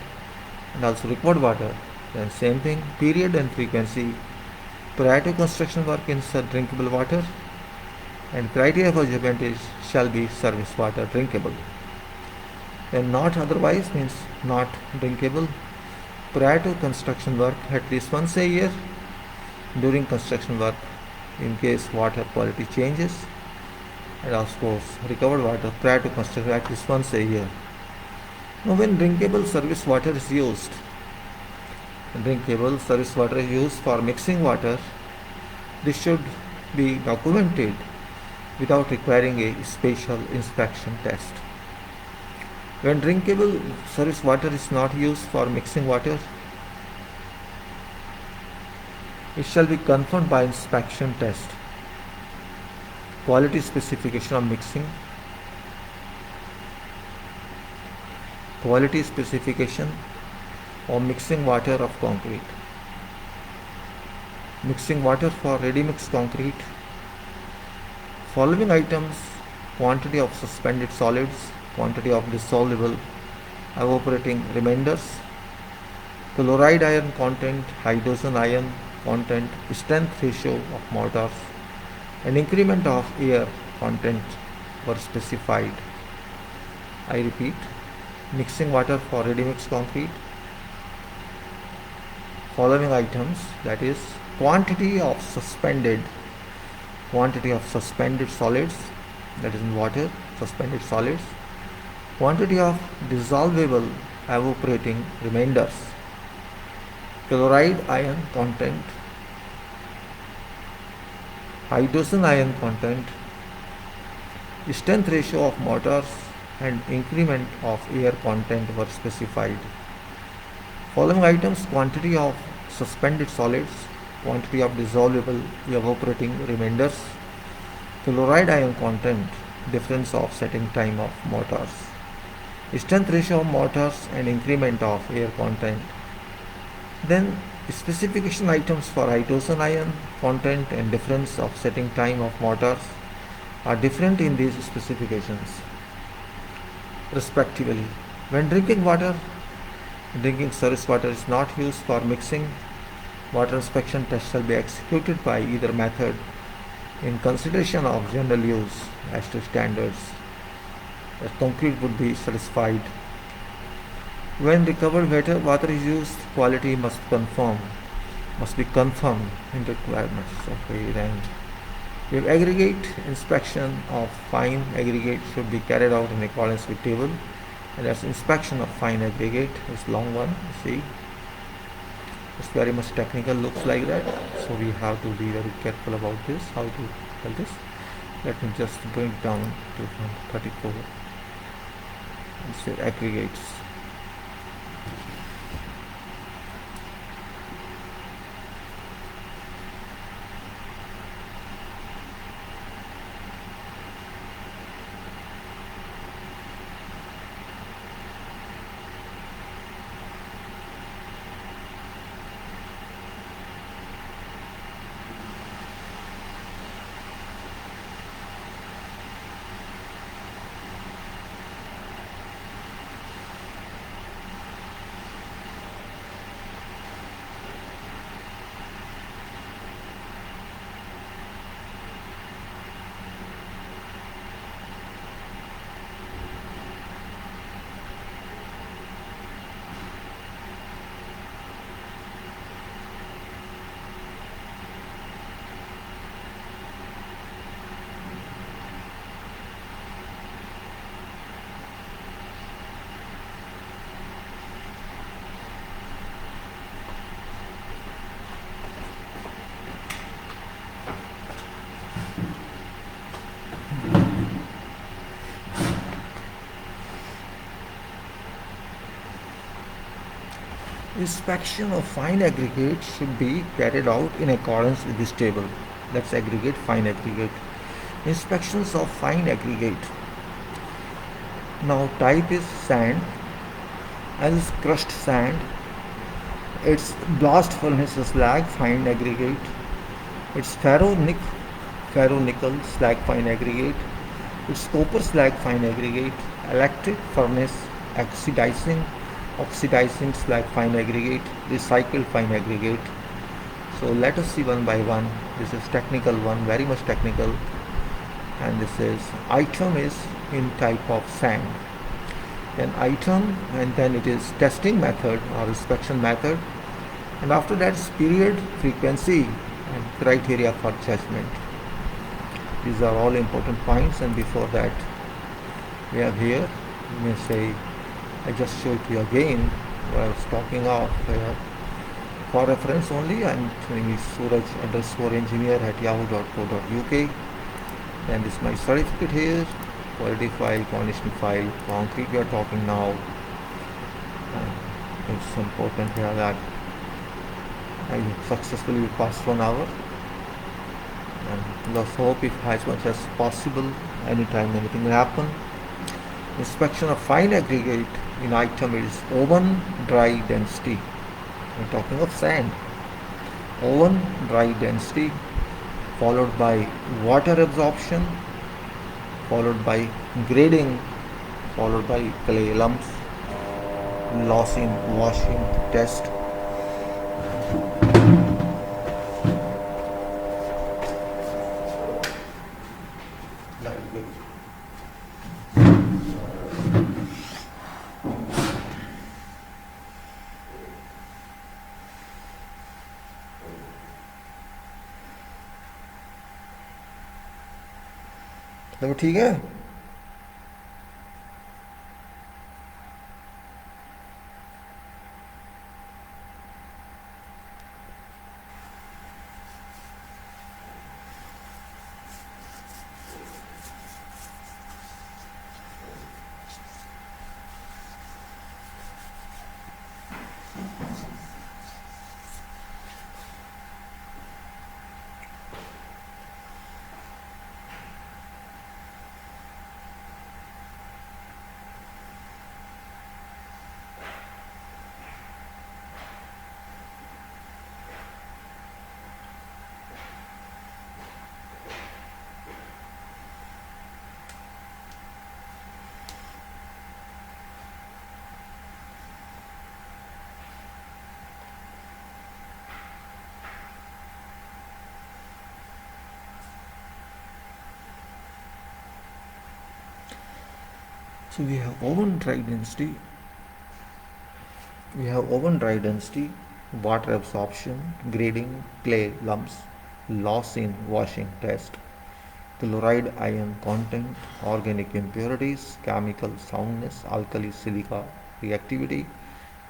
and also recovered water. Then same thing, period and frequency prior to construction work in drinkable water, and criteria for judgment is shall be service water drinkable. Then not otherwise means not drinkable prior to construction work at least once a year, during construction work in case water quality changes, and of course recovered water prior to construction at least once a year. Now when drinkable service water is used, drinkable service water is used for mixing water, this should be documented without requiring a special inspection test. When drinkable service water is not used for mixing water, it shall be confirmed by inspection test. Quality specification of mixing. Quality specification of mixing water of concrete. Mixing water for ready mix concrete. Following items: quantity of suspended solids, quantity of dissolvable evaporating remainders, chloride iron content, hydrogen ion content, strength ratio of mortars, and increment of air content were specified. I repeat, mixing water for ready mix concrete. Following items, that is quantity of suspended solids, that is in water, suspended solids, quantity of dissolvable evaporating remainders, chloride ion content, hydrogen ion content, strength ratio of mortars, and increment of air content were specified. Following items: quantity of suspended solids, quantity of dissolvable evaporating remainders, chloride ion content, difference of setting time of mortars, strength ratio of mortars, and increment of air content. Then specification items for hydrogen ion content and difference of setting time of mortars are different in these specifications respectively. When drinking service water is not used for mixing, water inspection test shall be executed by either method in consideration of general use as to standards that concrete would be satisfied. When recovered water is used, quality must be confirmed in requirements. Okay, then if aggregate inspection of fine aggregate should be carried out in accordance with table, and that's inspection of fine aggregate is long one. See, it's very much technical, looks like that, so we have to be very careful about this, how to tell this. Let me just bring it down to 34 and say aggregates. Inspection of fine aggregate should be carried out in accordance with this table. That's aggregate, fine aggregate. Inspections of fine aggregate. Now type is sand, as crushed sand. Its blast furnace slag fine aggregate. Its ferro-nickel slag fine aggregate. Its copper slag fine aggregate. Electric furnace oxidizing slag fine aggregate. Recycled fine aggregate. So let us see one by one. This is technical one, very much technical. And this is item is in type of sand. Then item, and then it is testing method or inspection method, and after that is period, frequency, and criteria for judgment. These are all important points. And before that, we have here, you may say, I just showed you again what I was talking of. For reference only, I am showing you suraj_engineer@yahoo.co.uk. Then this is my certificate here, quality file, condition file, concrete we are talking now. It's important here that I successfully passed 1 hour, and let's hope if as much as possible, anytime anything will happen. Inspection of fine aggregate in item is oven dry density. We're talking of sand. Oven dry density, followed by water absorption, followed by grading, followed by clay lumps, loss in washing test. तो ठीक है. So we have oven dry density, water absorption, grading, clay lumps, loss in washing test, chloride ion content, organic impurities, chemical soundness, alkali silica reactivity,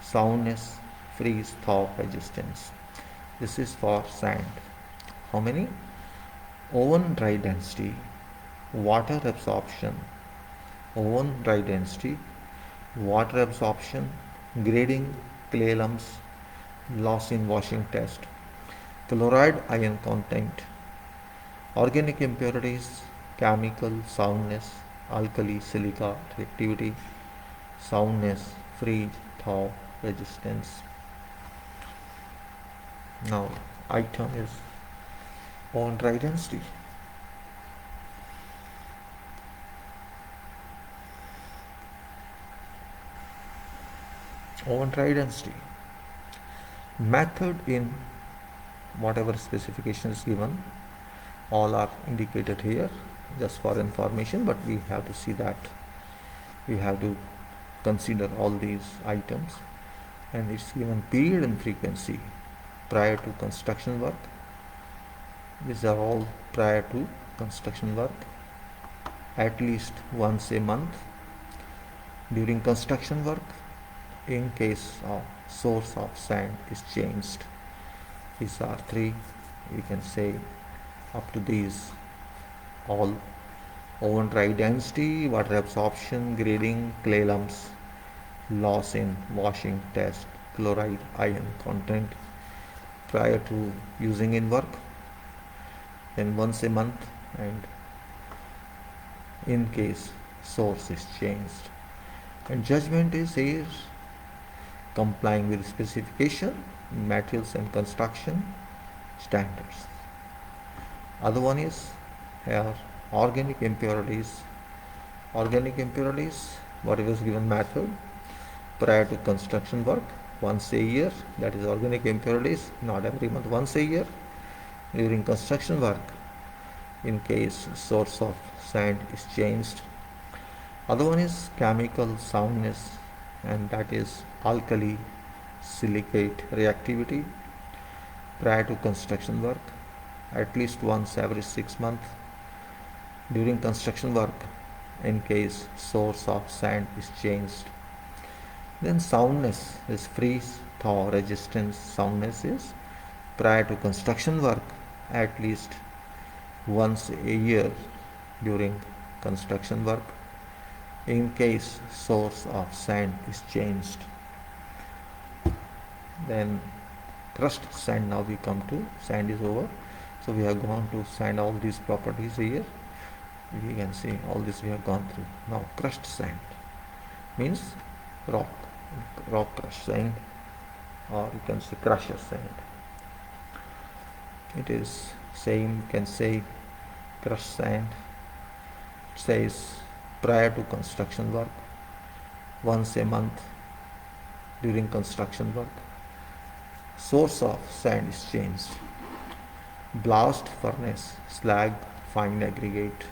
soundness, freeze thaw resistance. This is for sand. How many? Oven dry density, water absorption, oven dry density, water absorption, grading, clay lumps, loss in washing test, chloride ion content, organic impurities, chemical soundness, alkali silica reactivity, soundness, freeze thaw resistance. Now item is oven dry density. Oven dry density. Method in whatever specification is given, all are indicated here just for information, but we have to see that we have to consider all these items, and it's given period and frequency prior to construction work. These are all prior to construction work, at least once a month during construction work, in case of source of sand is changed. These are three, we can say up to these all: oven dry density, water absorption, grading, clay lumps, loss in washing test, chloride ion content prior to using in work, then once a month, and in case source is changed. And judgment is here complying with specification, materials and construction standards. Other one is here organic impurities. Organic impurities, whatever is given method prior to construction work, once a year, that is organic impurities, not every month, once a year during construction work, in case source of sand is changed. Other one is chemical soundness, and that is alkali silicate reactivity prior to construction work, at least once every 6 months during construction work, in case source of sand is changed. Then soundness is freeze thaw resistance. Soundness is prior to construction work, at least once a year during construction work, in case source of sand is changed. Then crushed sand. Now we come to sand is over, so we have gone to sand, all these properties here we can see, all this we have gone through. Now crushed sand means rock crushed sand, or you can say crusher sand. It is same, you can say crushed sand. It says prior to construction work, once a month during construction work, source of sand is changed. Blast furnace slag fine aggregate.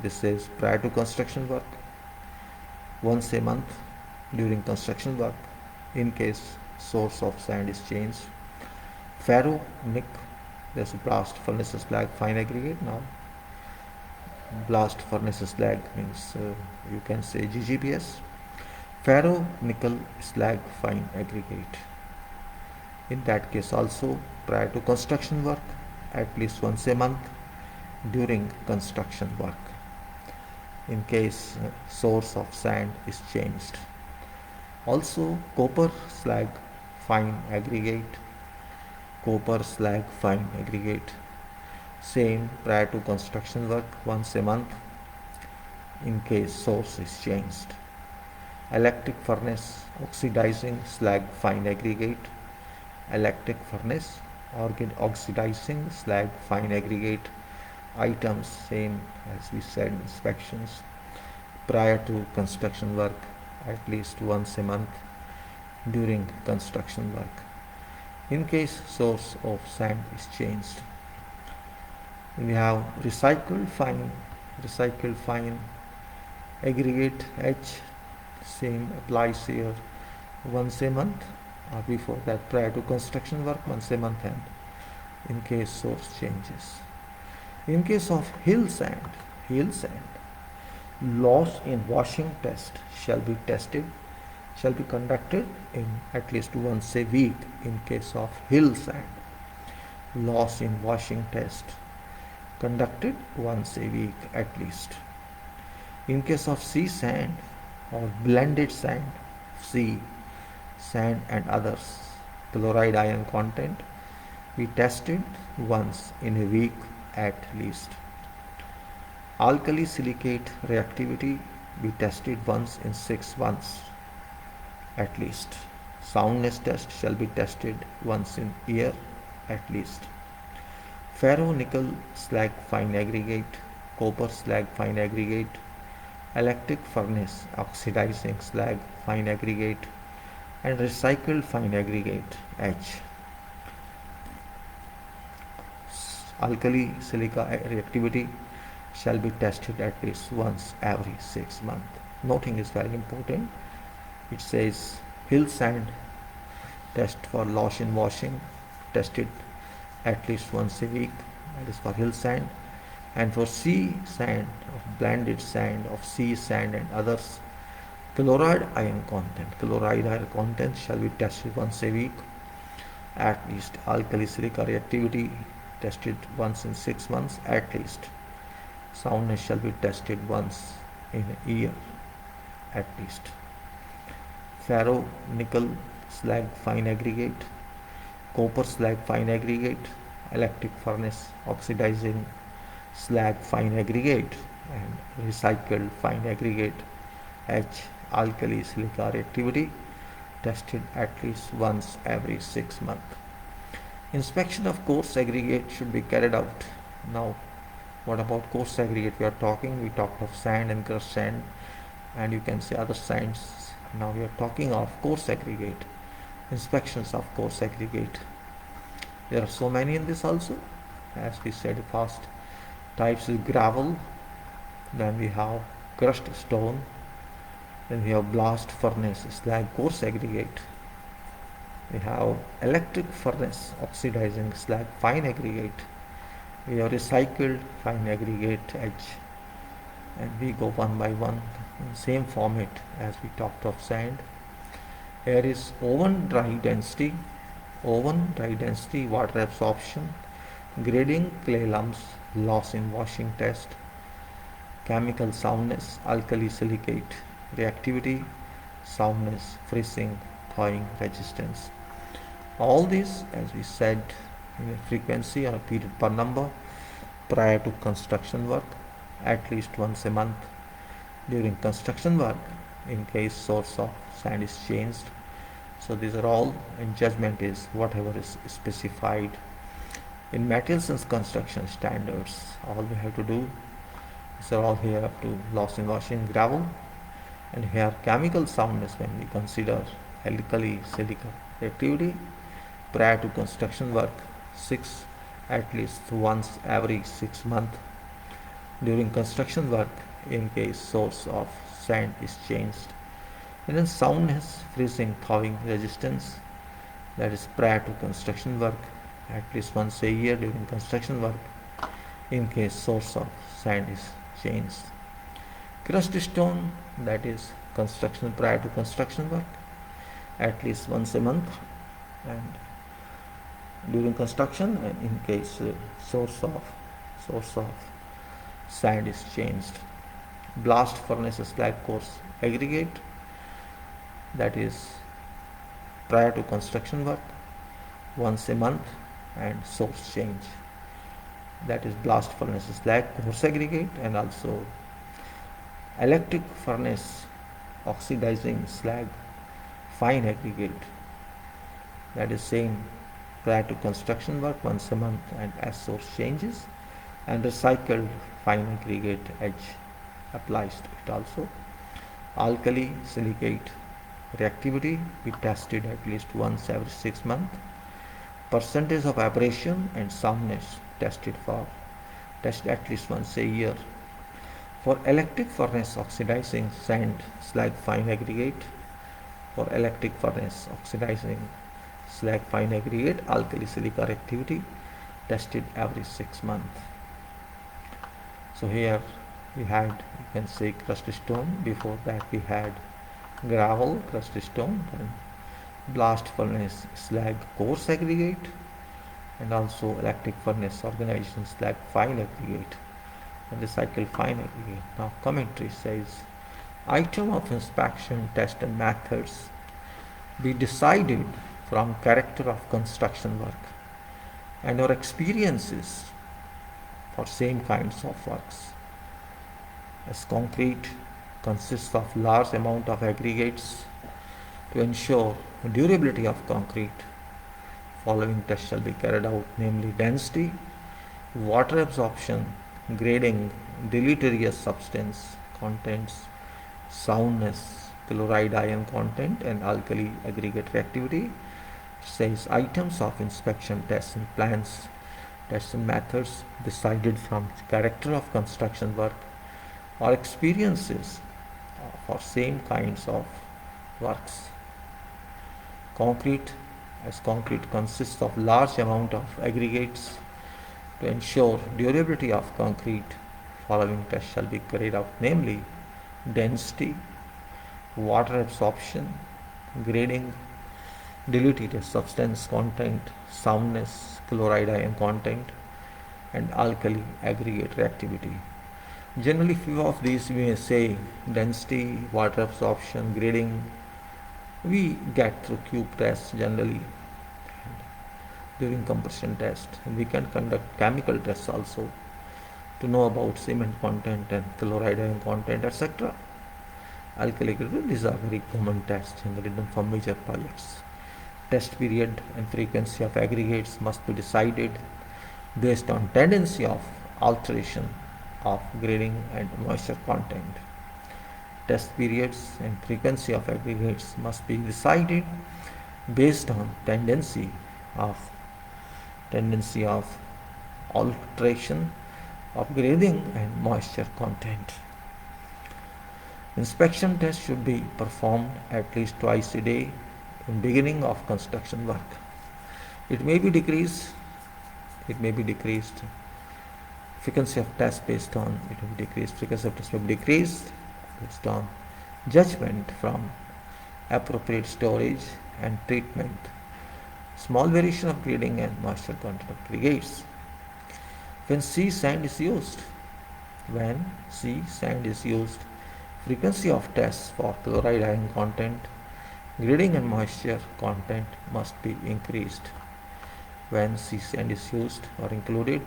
This is prior to construction work, once a month during construction work, in case source of sand is changed. Ferro nick, there's blast furnace slag fine aggregate. Now blast furnace slag means you can say GGBS. Ferro nickel slag fine aggregate, in that case also prior to construction work, at least once a month during construction work, in case source of sand is changed. Also copper slag fine aggregate. Copper slag fine aggregate, same prior to construction work, once a month, in case source is changed. Electric furnace oxidizing slag fine aggregate. Electric furnace oxidizing slag fine aggregate items, same as we said, inspections prior to construction work, at least once a month during construction work, in case source of sand is changed. We have recycled fine aggregate H, same applies here, once a month, or before that prior to construction work, once a month, and in case source changes. In case of hill sand, loss in washing test shall be conducted in at least once a week. In case of hill sand, loss in washing test conducted once a week at least. In case of sea sand or blended sand, sea sand and others, chloride ion content be tested once in a week at least. Alkali silicate reactivity be tested once in 6 months at least. Soundness test shall be tested once in a year at least. Ferro nickel slag fine aggregate, copper slag fine aggregate, electric furnace oxidizing slag fine aggregate, and recycled fine aggregate H. Alkali silica reactivity shall be tested at least once every 6 months. Noting is very important. It says hill sand test for loss in washing tested at least once a week, that is for hill sand, and for sea sand, of blended sand, of sea sand and others, chloride ion content shall be tested once a week at least. Alkali silica reactivity tested once in 6 months at least. Soundness shall be tested once in a year at least. ferro nickel slag fine aggregate, copper slag fine aggregate, electric furnace oxidizing slag fine aggregate, and recycled fine aggregate H alkali silica reactivity tested at least once every 6 months. Inspection of coarse aggregate should be carried out. Now, what about coarse aggregate we are talking? We talked of sand and crushed sand, and you can say other sands. Now we are talking of coarse aggregate. Inspections of coarse aggregate. There are so many in this also. As we said, first types is gravel, then we have crushed stone, then we have blast furnace slag coarse aggregate. We have electric furnace oxidizing slag fine aggregate. We have recycled fine aggregate H, and we go one by one in same format as we talked of sand. Here is oven dry density, water absorption, grading clay lumps, loss in washing test, chemical soundness, alkali silicate, reactivity, soundness, freezing, thawing, resistance. All this, as we said, in a frequency or a period per number prior to construction work, at least once a month during construction work in case source of sand is changed. So these are all, and judgment is whatever is specified in materials and construction standards. All we have to do is all here up to loss in washing gravel, and here chemical soundness when we consider alkali silica reactivity prior to construction work, at least once every 6 months during construction work in case source of sand is changed. And then soundness, freezing, thawing, resistance, that is prior to construction work, at least once a year during construction work in case source of sand is changed. Crushed stone, that is construction prior to construction work, at least once a month, and during construction and in case source of sand is changed. Blast furnace slag coarse aggregate, that is prior to construction work, once a month, and source change, that is blast furnace slag coarse aggregate, and also electric furnace oxidizing slag fine aggregate, that is same prior to construction work once a month and as source changes, and recycled fine aggregate H applies to it also. Alkali silicate reactivity be tested at least once every 6 months. Percentage of abrasion and soundness tested at least once a year. For electric furnace oxidizing sand slag fine aggregate, alkali silica reactivity tested every 6 months. So here we had, you can say, crushed stone. Before that we had gravel, crushed stone, and blast furnace slag coarse aggregate, and also electric furnace organization slag fine aggregate, and recycled fine aggregate. Now commentary says, item of inspection, test and methods be decided from character of construction work and our experiences for same kinds of works. As concrete consists of large amount of aggregates, to ensure durability of concrete, following tests shall be carried out, namely density, water absorption, grading, deleterious substance contents, soundness, chloride ion content, and alkali aggregate reactivity. Says items of inspection, tests and plans, tests and methods decided from character of construction work or experiences for same kinds of works. Concrete, as concrete consists of large amount of aggregates, to ensure durability of concrete, following tests shall be carried out, namely density, water absorption, grading, deleterious substance content, soundness, chloride ion content, and alkali aggregate reactivity. Generally few of these we may say density, water absorption, grading, we get through cube tests generally. During compression test, we can conduct chemical tests also to know about cement content and chloride ion content, etc. Alkali gradient, these are very common tests generally done for major projects. Test period and frequency of aggregates must be decided based on tendency of alteration of grading and moisture content. Test periods and frequency of aggregates must be decided based on of tendency of alteration of grading and moisture content. Inspection tests should be performed at least twice a day in beginning of construction work. It may be decreased. Frequency of tests based on it will be decreased. Frequency of tests will be decreased based on judgment from appropriate storage and treatment. Small variation of grading and moisture content of aggregates. When C sand is used, frequency of tests for chloride ion content, grading and moisture content must be increased. When C sand is used or included,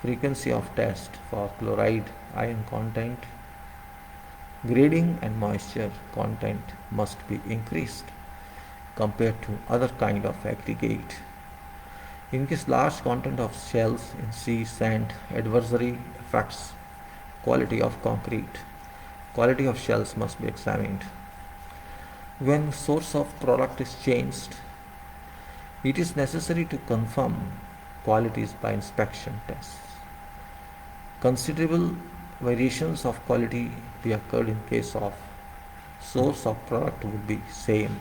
frequency of test for chloride ion content, grading and moisture content must be increased compared to other kind of aggregate. In case large content of shells in sea sand adversely affects quality of concrete, quality of shells must be examined. When source of product is changed, it is necessary to confirm qualities by inspection tests. Considerable variations of quality be occurred in case of source of product would be same,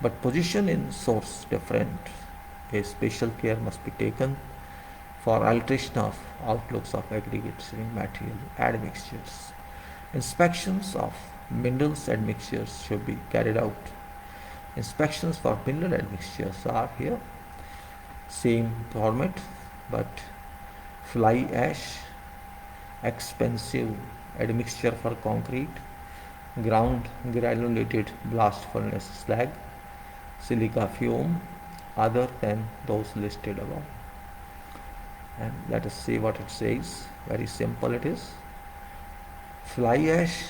but position in source different. A special care must be taken for alteration of outlooks of aggregates in material admixtures. Inspections of minerals admixtures should be carried out. Inspections for mineral admixtures are here same format, but fly ash, expensive admixture for concrete, ground granulated blast furnace slag, silica fume, other than those listed above. And let us see what it says. Very simple it is. Fly ash,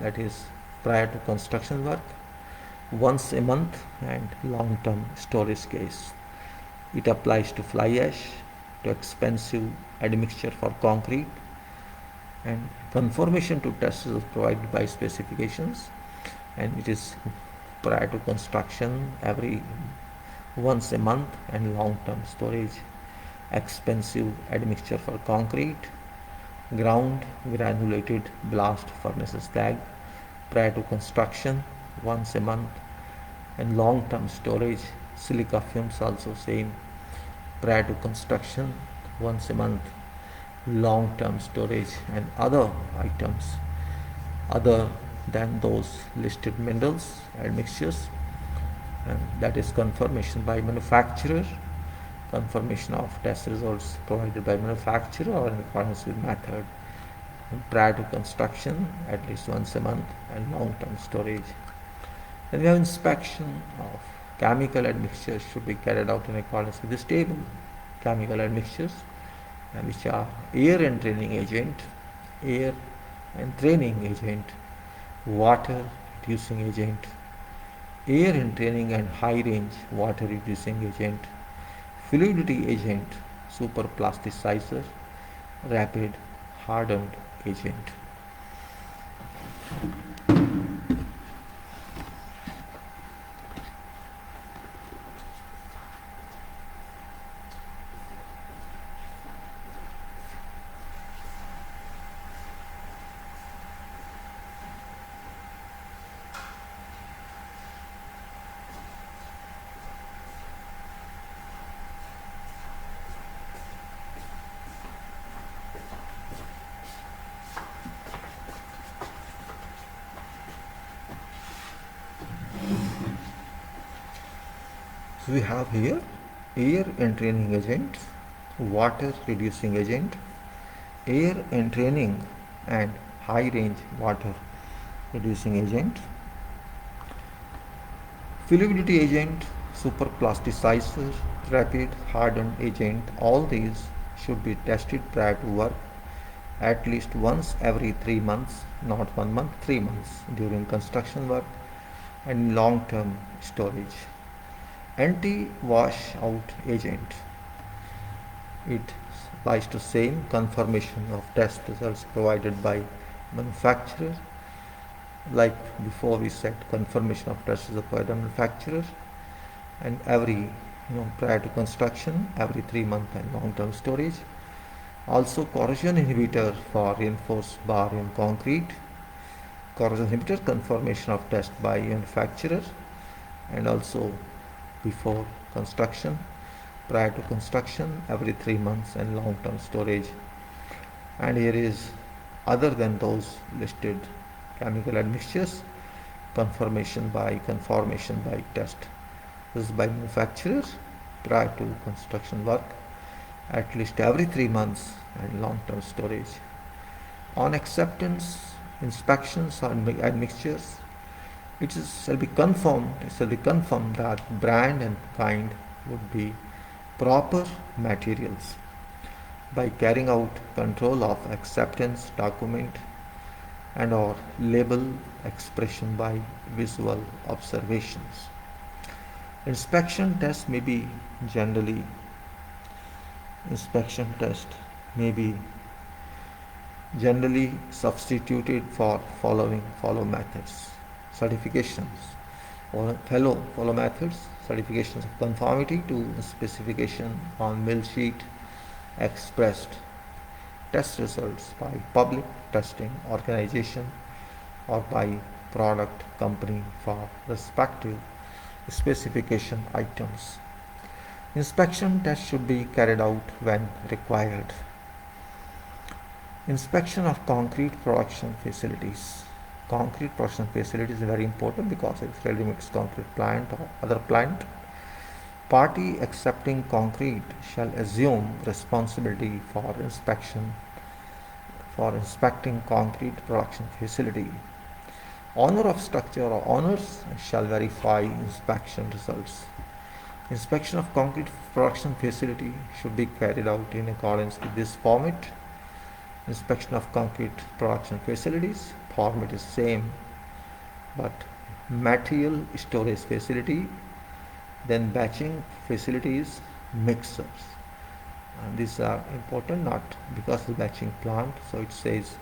that is prior to construction work, once a month, and long-term storage case. It applies to fly ash, to expensive admixture for concrete, and confirmation to test is provided by specifications, and it is prior to construction every once a month, and long-term storage. Expensive admixture for concrete, ground granulated blast furnace slag, prior to construction once a month, and long-term storage. Silica fumes also same, prior to construction once a month, long-term storage, and other items other than those listed minerals admixtures, and that is confirmation by manufacturer, confirmation of test results provided by manufacturer or in accordance with method, and prior to construction at least once a month, and long-term storage. Then we have inspection of chemical admixtures should be carried out in accordance with this table. Chemical admixtures, which are air and training agent, water reducing agent, air entraining and high range water reducing agent, fluidity agent, superplasticizer, rapid hardened agent. So we have here air entraining agent, water reducing agent, air entraining and high range water reducing agent, Fluidity agent, superplasticizer, rapid hardened agent, all these should be tested prior to work at least once every 3 months, not 1 month, 3 months during construction work and long-term storage. Anti-washout agent, it lies to same confirmation of test results provided by manufacturer. Like before we said, confirmation of test results provided by manufacturer, and every prior to construction, every 3 month and long-term storage. Also corrosion inhibitor for reinforced bar in concrete, corrosion inhibitor confirmation of test by manufacturer, and also before construction, prior to construction, every 3 months and long-term storage. And here is other than those listed chemical admixtures, conformation by test. This is by manufacturer prior to construction work at least every 3 months and long-term storage. On acceptance, inspections or admixtures, it shall be confirmed that brand and kind would be proper materials by carrying out control of acceptance document and or label expression by visual observations. Inspection test may be generally substituted for follow methods, certifications or follow methods, certifications of conformity to specification on mill sheet expressed, test results by public testing organization or by product company for respective specification items. Inspection tests should be carried out when required. Inspection of concrete production facilities. Concrete production facilities is very important because it's ready-mix concrete plant or other plant. Party accepting concrete shall assume responsibility for inspecting concrete production facility. Owner of structure or owners shall verify inspection results. Inspection of concrete production facility should be carried out in accordance with this format. Inspection of concrete production facilities, format is same, but material storage facility, then batching facilities, mixers. And these are important, not because of the batching plant, so it says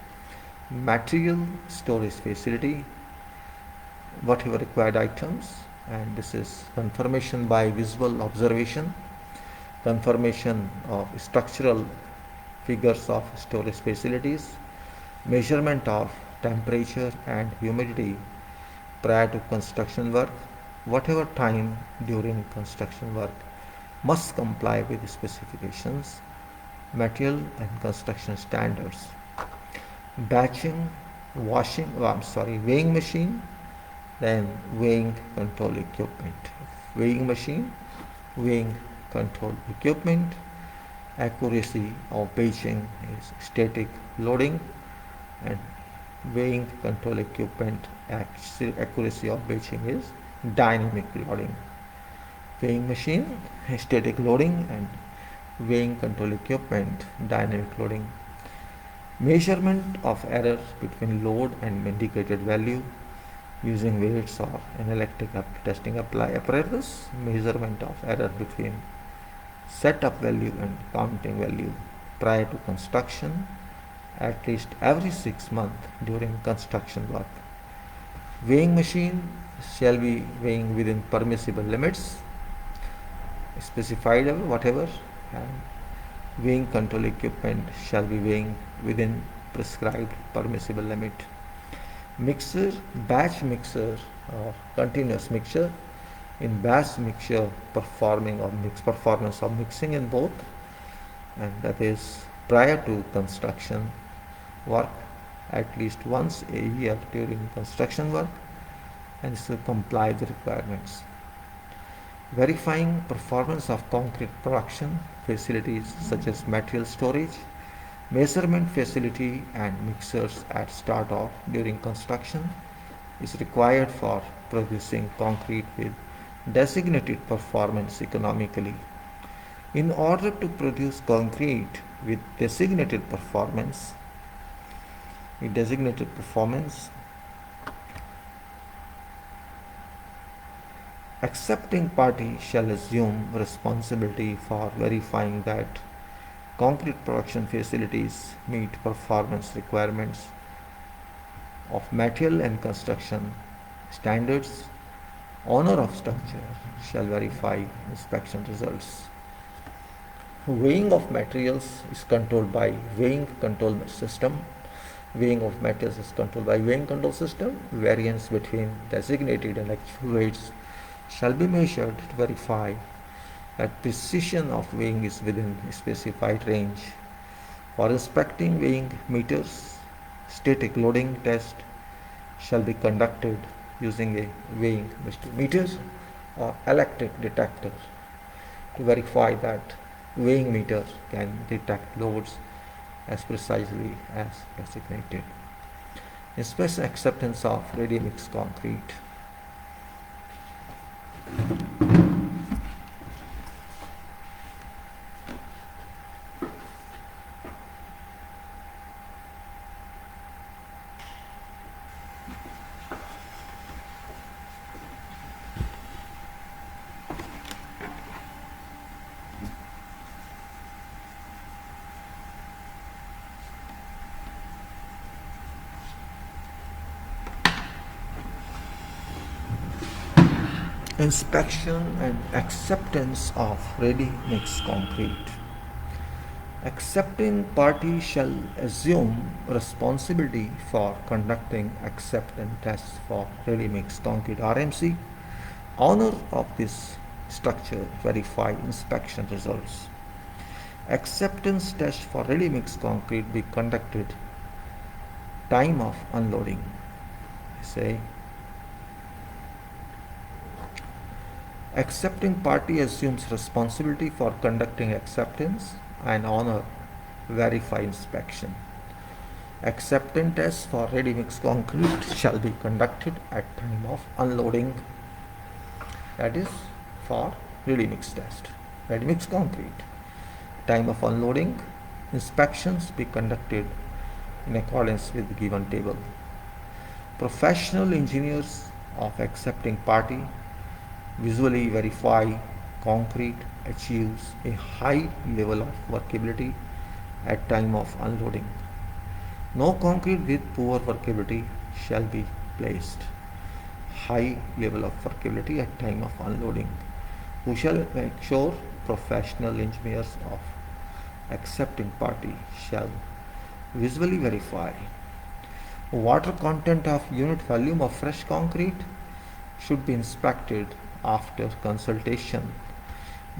material storage facility, whatever required items, and this is confirmation by visual observation, confirmation of structural figures of storage facilities, measurement of temperature and humidity prior to construction work, whatever time during construction work must comply with specifications, material and construction standards. Batching, weighing machine, then weighing control equipment. Weighing machine, weighing control equipment, accuracy of batching is static loading, and weighing control equipment accuracy of batching is dynamic loading. Weighing machine, static loading, and weighing control equipment, dynamic loading. Measurement of error between load and indicated value using weights or analytic testing apparatus. Measurement of error between setup value and counting value prior to construction at least every 6 months during construction work. Weighing machine shall be weighing within permissible limits, specified whatever, and weighing control equipment shall be weighing within prescribed permissible limit. Mixer, batch mixer or continuous mixture. In batch mixture, performance of mixing in both, and that is prior to construction work at least once a year during construction work, and this will comply with the requirements. Verifying performance of concrete production facilities such as material storage, measurement facility and mixers at start of during construction is required for producing concrete with designated performance economically. In order to produce concrete with designated performance, accepting party shall assume responsibility for verifying that concrete production facilities meet performance requirements of material and construction standards. Owner of structure shall verify inspection results. Weighing of materials is controlled by weighing control system. Weighing of materials is controlled by weighing control system. Variance between designated and actual weights shall be measured to verify that precision of weighing is within a specified range. For inspecting weighing meters, static loading test shall be conducted using a weighing meter or electric detector to verify that weighing meter can detect loads as precisely as designated. Inspection acceptance of ready-mix concrete. Inspection and acceptance of ready-mix concrete. Accepting party shall assume responsibility for conducting acceptance tests for ready-mix concrete RMC. Owner of this structure verify inspection results. Acceptance test for ready-mix concrete be conducted time of unloading. Say accepting party assumes responsibility for conducting acceptance and owner verify inspection. Acceptance tests for ready-mix concrete shall be conducted at time of unloading. That is for ready-mix test. Ready-mix concrete. Time of unloading, inspections be conducted in accordance with the given table. Professional engineers of accepting party visually verify concrete achieves a high level of workability at time of unloading. No concrete with poor workability shall be placed. High level of workability at time of unloading. Who shall make sure? Professional engineers of accepting party shall visually verify. Water content of unit volume of fresh concrete should be inspected after consultation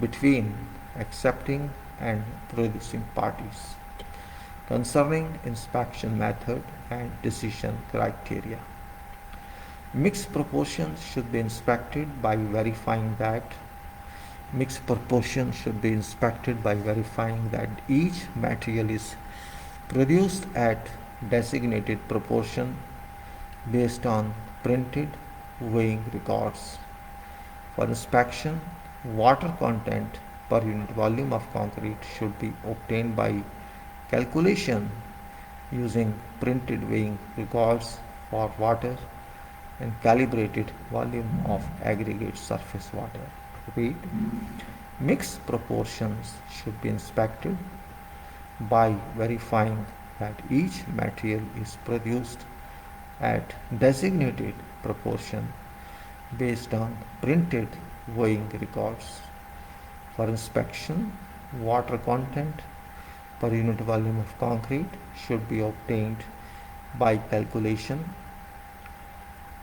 between accepting and producing parties concerning inspection method and decision criteria. Mixed proportions should be inspected by verifying that each material is produced at designated proportion based on printed weighing records. For inspection, water content per unit volume of concrete should be obtained by calculation using printed weighing records for water and calibrated volume of aggregate surface water. Repeat. Mixed proportions should be inspected by verifying that each material is produced at designated proportion based on printed weighing records. For inspection, water content per unit volume of concrete should be obtained by calculation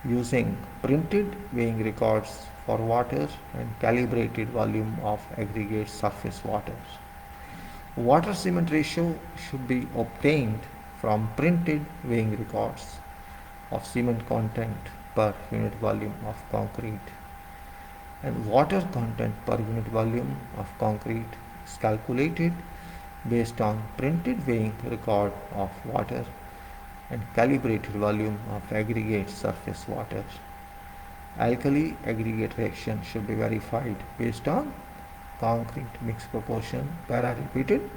using printed weighing records for water and calibrated volume of aggregate surface water. Water cement ratio should be obtained from printed weighing records of cement content per unit volume of concrete, and water content per unit volume of concrete is calculated based on printed weighing record of water and calibrated volume of aggregate surface water. Alkali aggregate reaction should be verified based on concrete mix proportion para repeated.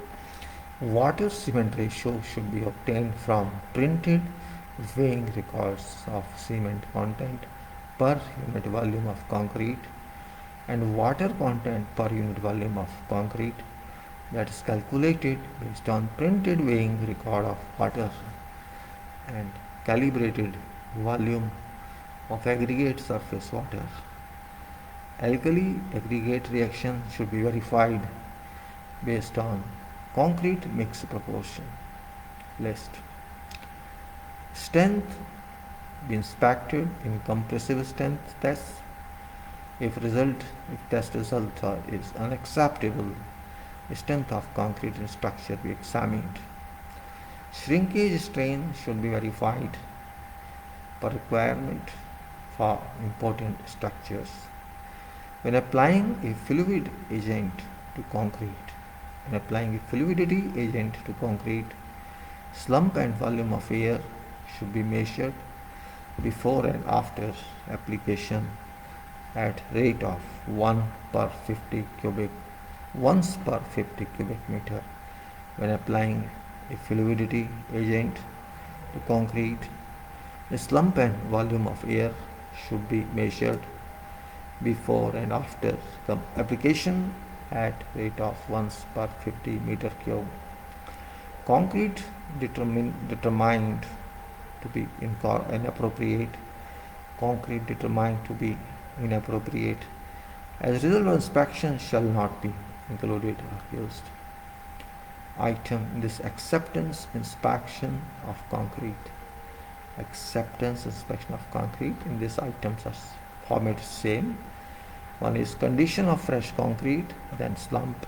Water cement ratio should be obtained from printed weighing records of cement content per unit volume of concrete and water content per unit volume of concrete, that is calculated based on printed weighing record of water and calibrated volume of aggregate surface water. Alkali aggregate reaction should be verified based on concrete mix proportion. List. Strength be inspected in compressive strength tests. If test result is unacceptable, strength of concrete structure be examined. Shrinkage strain should be verified per requirement for important structures. When applying a fluid agent to concrete, slump and volume of air should be measured before and after application at rate of once per 50 cubic meter. When applying a fluidity agent to concrete, the slump and volume of air should be measured before and after the application at rate of once per 50 meter cube. Concrete determined to be inappropriate. As a result of inspection shall not be included or used. Item in this acceptance inspection of concrete. In this items are format same. One is condition of fresh concrete, then slump,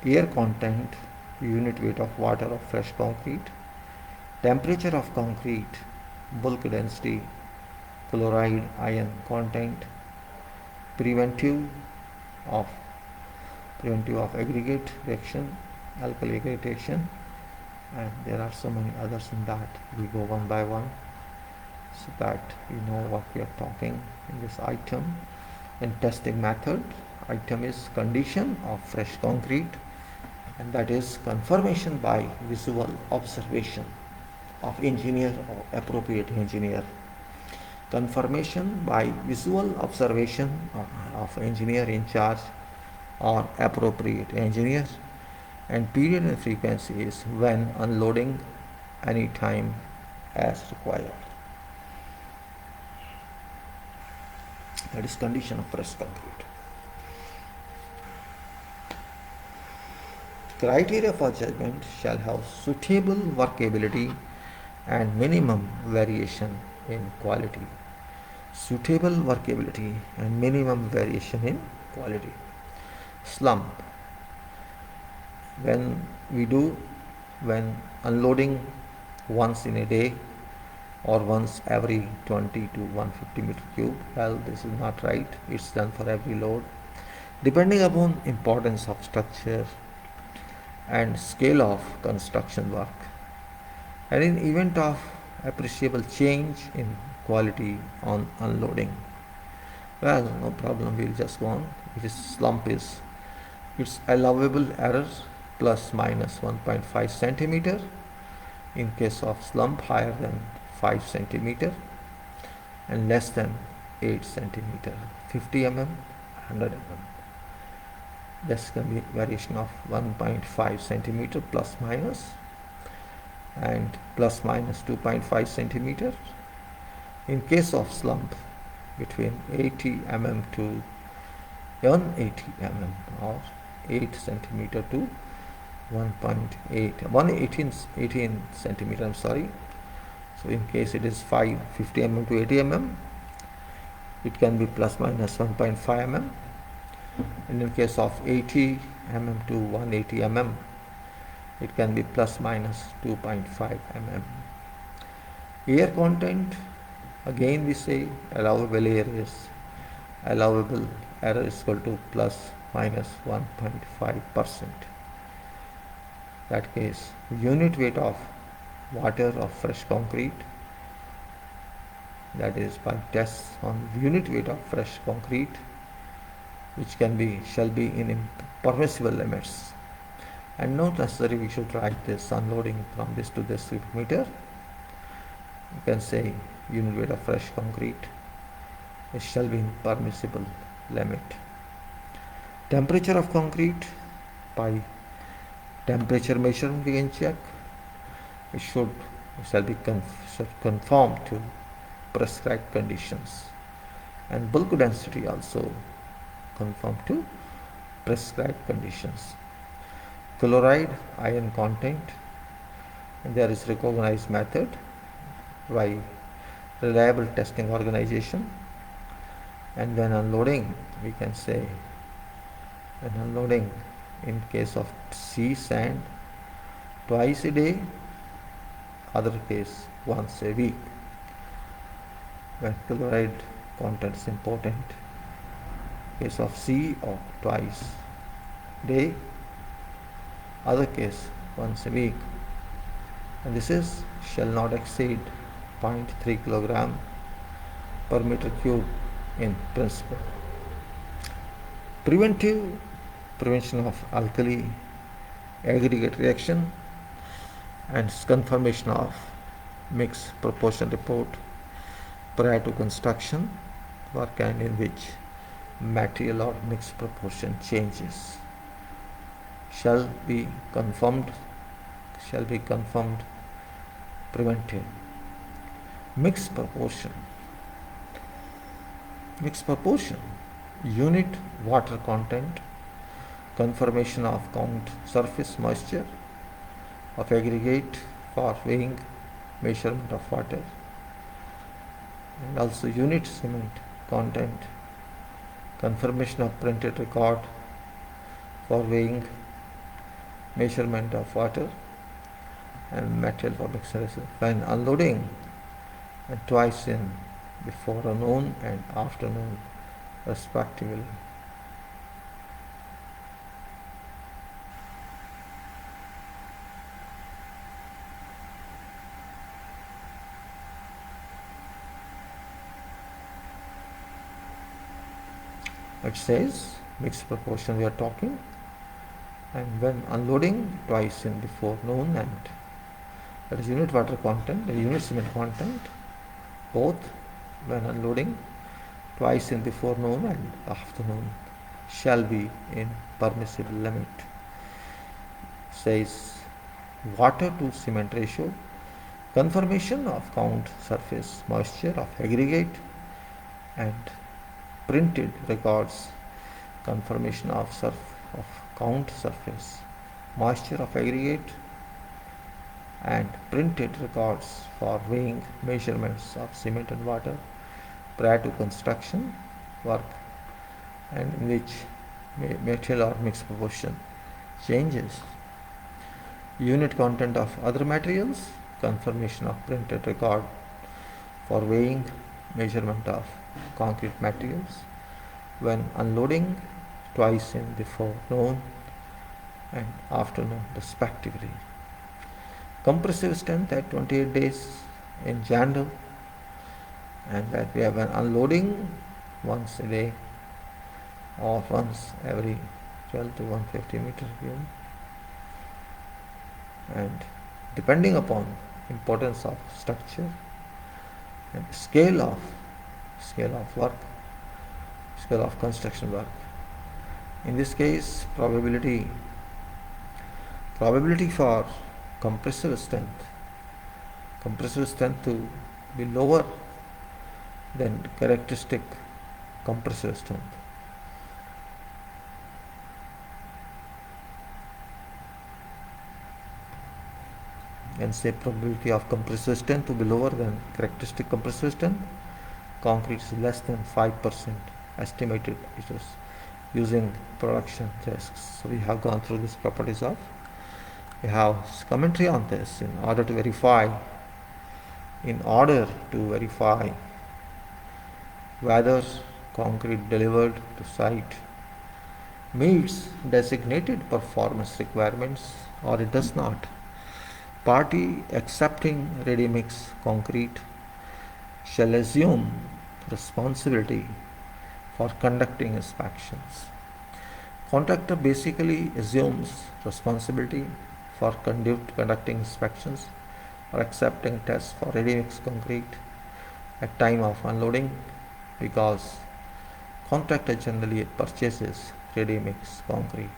air content, unit weight of water of fresh concrete, temperature of concrete, bulk density, chloride ion content, preventive of aggregate reaction, alkali aggregate reaction, and there are so many others in that. We go one by one so that we know what we are talking in this item. In testing method, item is condition of fresh concrete, and that is confirmation by visual observation of engineer or appropriate engineer. Confirmation by visual observation of engineer in charge or appropriate engineer, and period and frequency is when unloading any time as required. That is condition of fresh concrete. Criteria for judgment shall have suitable workability and minimum variation in quality. Suitable workability and minimum variation in quality. Slump. When unloading once in a day or once every 20 to 150 meter cube, well, this is not right. It's done for every load. Depending upon importance of structure and scale of construction work, and in event of appreciable change in quality on unloading, well, no problem, we'll just go on. Slump is its allowable error plus minus 1.5 centimeter in case of slump higher than 5 centimeter and less than 8 centimeter, 50 mm, 100 mm. This can be variation of 1.5 centimeter plus minus and plus minus 2.5 centimeter. In case of slump, between 80 mm to 180 mm or 8 centimeter to 118 centimeter, I'm sorry. So in case it is 50 mm to 80 mm, it can be plus minus 1.5 mm. And in case of 80 mm to 180 mm, it can be plus minus 2.5 mm. Air content, again we say allowable error is equal to plus minus 1.5%. That case, unit weight of water of fresh concrete that is by tests on unit weight of fresh concrete, which shall be in permissible limits. And not necessarily we should write this unloading from this to this cubic meter. You can say unit weight of fresh concrete, it shall be in permissible limit. Temperature of concrete, by temperature measurement we can check. It shall be conform to prescribed conditions, and bulk density also conform to prescribed conditions. Chloride iron content, and there is recognized method by reliable testing organization. And when unloading, we can say, when unloading in case of sea sand, twice a day, other case once a week. When chloride content is important, case of sea or twice day, other case once a week. And this is shall not exceed 0.3 kilogram per meter cube in principle. Prevention of alkali aggregate reaction and confirmation of mixed proportion report prior to construction work, and in which material or mixed proportion changes shall be confirmed prevented. Mixed proportion, unit water content, confirmation of count surface moisture of aggregate for weighing measurement of water, and also unit cement content, confirmation of printed record for weighing measurement of water and material for mixing. When unloading, twice in before noon and afternoon respectively. It says mixed proportion we are talking, and when unloading, twice in before noon, and that is unit water content and unit cement content, both when unloading, twice in before noon and afternoon shall be in permissible limit. Says water to cement ratio, confirmation of count surface moisture of aggregate and printed records, confirmation of count surface moisture of aggregate and printed records for weighing measurements of cement and water prior to construction work, and in which material or mixed proportion changes. Unit content of other materials, confirmation of printed record for weighing measurement of concrete materials when unloading, twice in before noon and afternoon respectively. Compressive strength at 28 days in general, and that we have an unloading once a day or once every 12 to 150 meter cube, and depending upon importance of structure and scale of construction work. In this case, probability for compressive strength to be lower than characteristic compressive strength. And say probability of compressive strength to be lower than characteristic compressive strength. Concrete is less than 5% estimated, which is using production risks. So we have gone through these properties of. We have commentary on this in order to verify whether concrete delivered to site meets designated performance requirements or it does not. Party accepting ready-mix concrete shall assume responsibility for conducting inspections. Contractor basically assumes responsibility for conducting inspections or accepting tests for ready-mix concrete at time of unloading, because contractor generally purchases ready-mix concrete.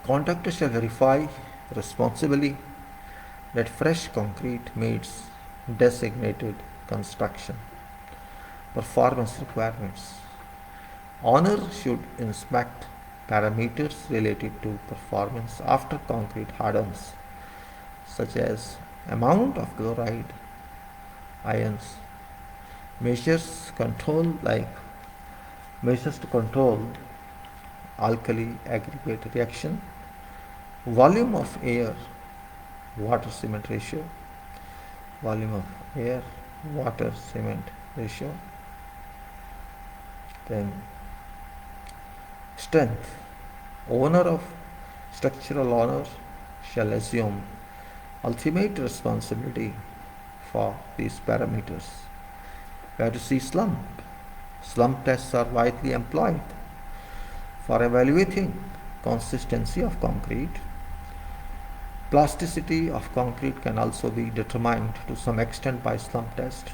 Contractor shall verify responsibly that fresh concrete meets designated construction performance requirements. Owner should inspect parameters related to performance after concrete hardens, such as amount of chloride, ions, measures to control alkali aggregate reaction, volume of air water cement ratio, volume of air water cement ratio, then strength. Structural owner shall assume ultimate responsibility for these parameters. We have to see slump. Slump tests are widely employed for evaluating consistency of concrete. Plasticity of concrete can also be determined to some extent by slump test.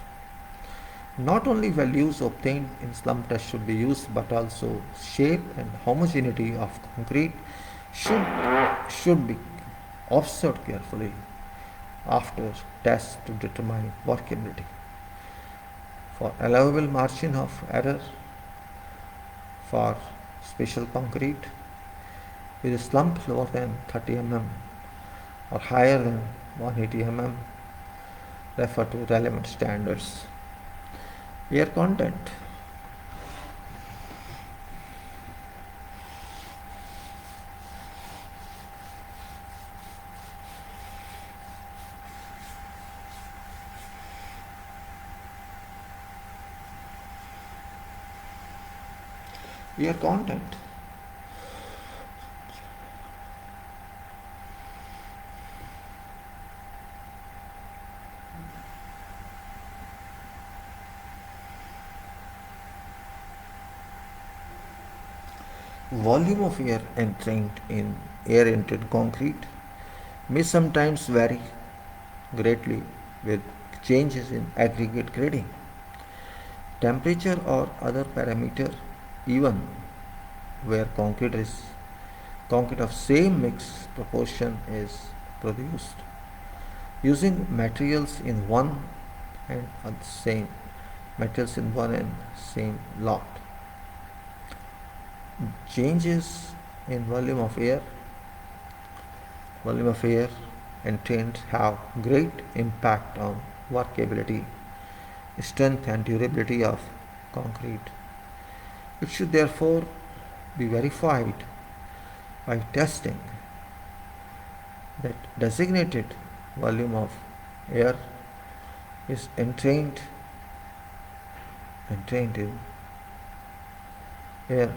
Not only values obtained in slump test should be used, but also shape and homogeneity of concrete should be observed carefully after tests to determine workability. For allowable margin of error for special concrete with a slump lower than 30 mm or higher than 180 mm, refer to relevant standards. Air content. Air content. Volume of air entrained in air-entered concrete may sometimes vary greatly with changes in aggregate grading, temperature or other parameter, even where concrete of same mix proportion is produced using materials in one and same lot. Changes in volume of air entrained have great impact on workability, strength and durability of concrete. It should therefore be verified by testing that designated volume of air is entrained in air.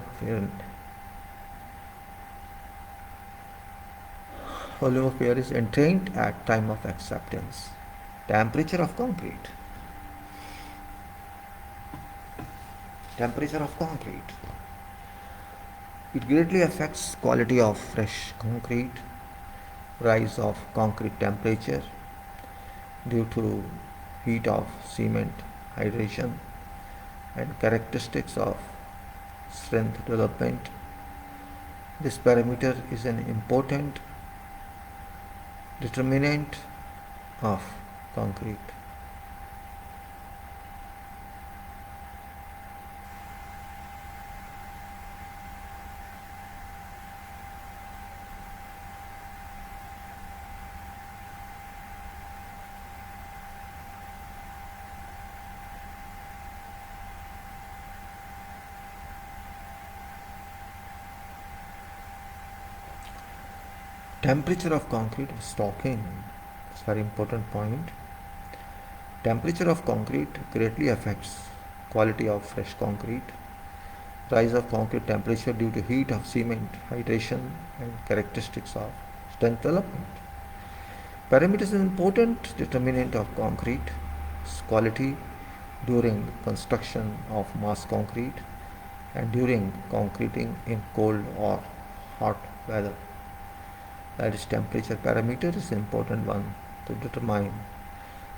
Volume of air is entrained at time of acceptance. Temperature of concrete. Temperature of concrete. It greatly affects quality of fresh concrete. Rise of concrete temperature due to heat of cement hydration and characteristics of strength development. This parameter is an important determinant of concrete. Temperature of concrete stocking is a very important point. Temperature of concrete greatly affects quality of fresh concrete. Rise of concrete temperature due to heat of cement hydration and characteristics of strength development. Parameter is an important determinant of concrete quality during construction of mass concrete and during concreting in cold or hot weather. That is, temperature parameter is an important one to determine.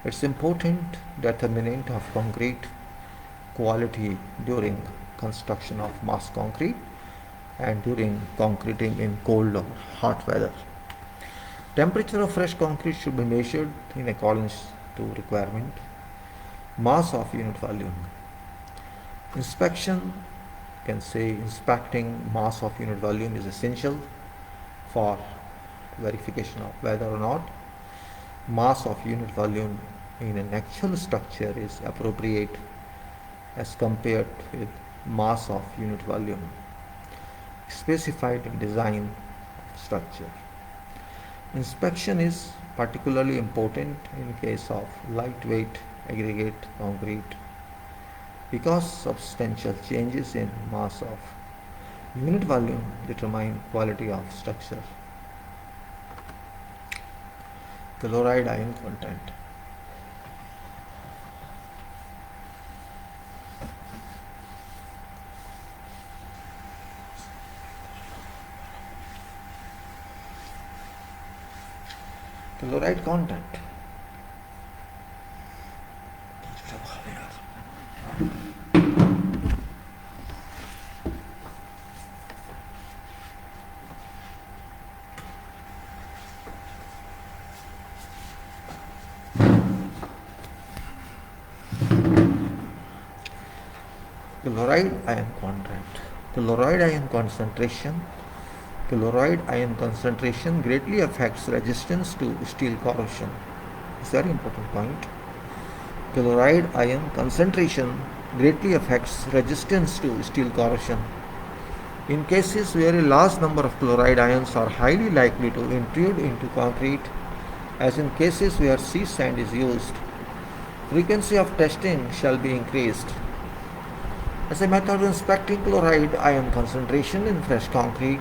It's important determinant of concrete quality during construction of mass concrete and during concreting in cold or hot weather. Temperature of fresh concrete should be measured in accordance to requirement. Mass of unit volume. Inspection, you can say inspecting mass of unit volume is essential for verification of whether or not mass of unit volume in an actual structure is appropriate as compared with mass of unit volume specified in design structure. Inspection is particularly important in case of lightweight aggregate concrete because substantial changes in mass of unit volume determine quality of structure. Chloride ion content. Chloride content. Chloride ion content. Chloride ion concentration. Chloride ion concentration greatly affects resistance to steel corrosion. It's a very important point. Chloride ion concentration greatly affects resistance to steel corrosion. In cases where a large number of chloride ions are highly likely to intrude into concrete, as in cases where sea sand is used, frequency of testing shall be increased. As a method of inspecting chloride ion concentration in fresh concrete,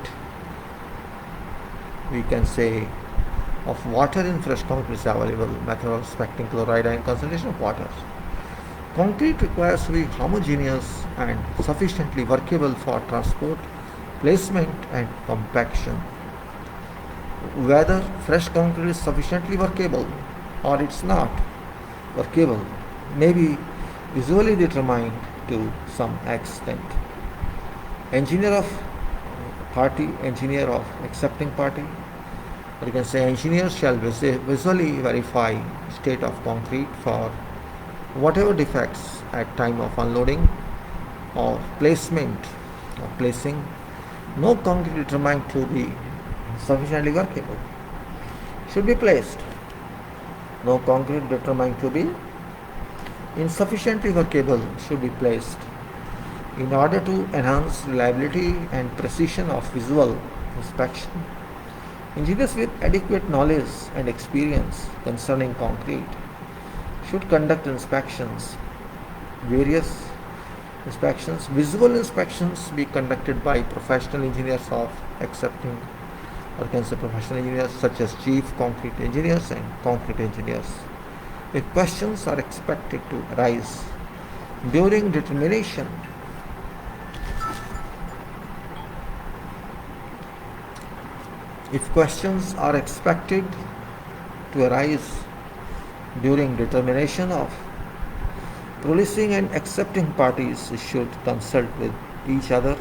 we can say of water in fresh concrete is available. Method of inspecting chloride ion concentration of water. Concrete requires to be homogeneous and sufficiently workable for transport, placement and compaction. Whether fresh concrete is sufficiently workable or it's not workable may be visually determined to some extent. Engineer of accepting party, or you can say engineers shall visually verify state of concrete for whatever defects at time of unloading or placement or placing. No concrete determined to be sufficiently workable should be placed. No concrete determined to be insufficiently workable should be placed. In order to enhance reliability and precision of visual inspection, engineers with adequate knowledge and experience concerning concrete should conduct inspections. Various inspections, visual inspections be conducted by professional engineers of accepting, or can say professional engineers such as chief concrete engineers and concrete engineers. If questions are expected to arise during determination, of releasing and accepting parties should consult with each other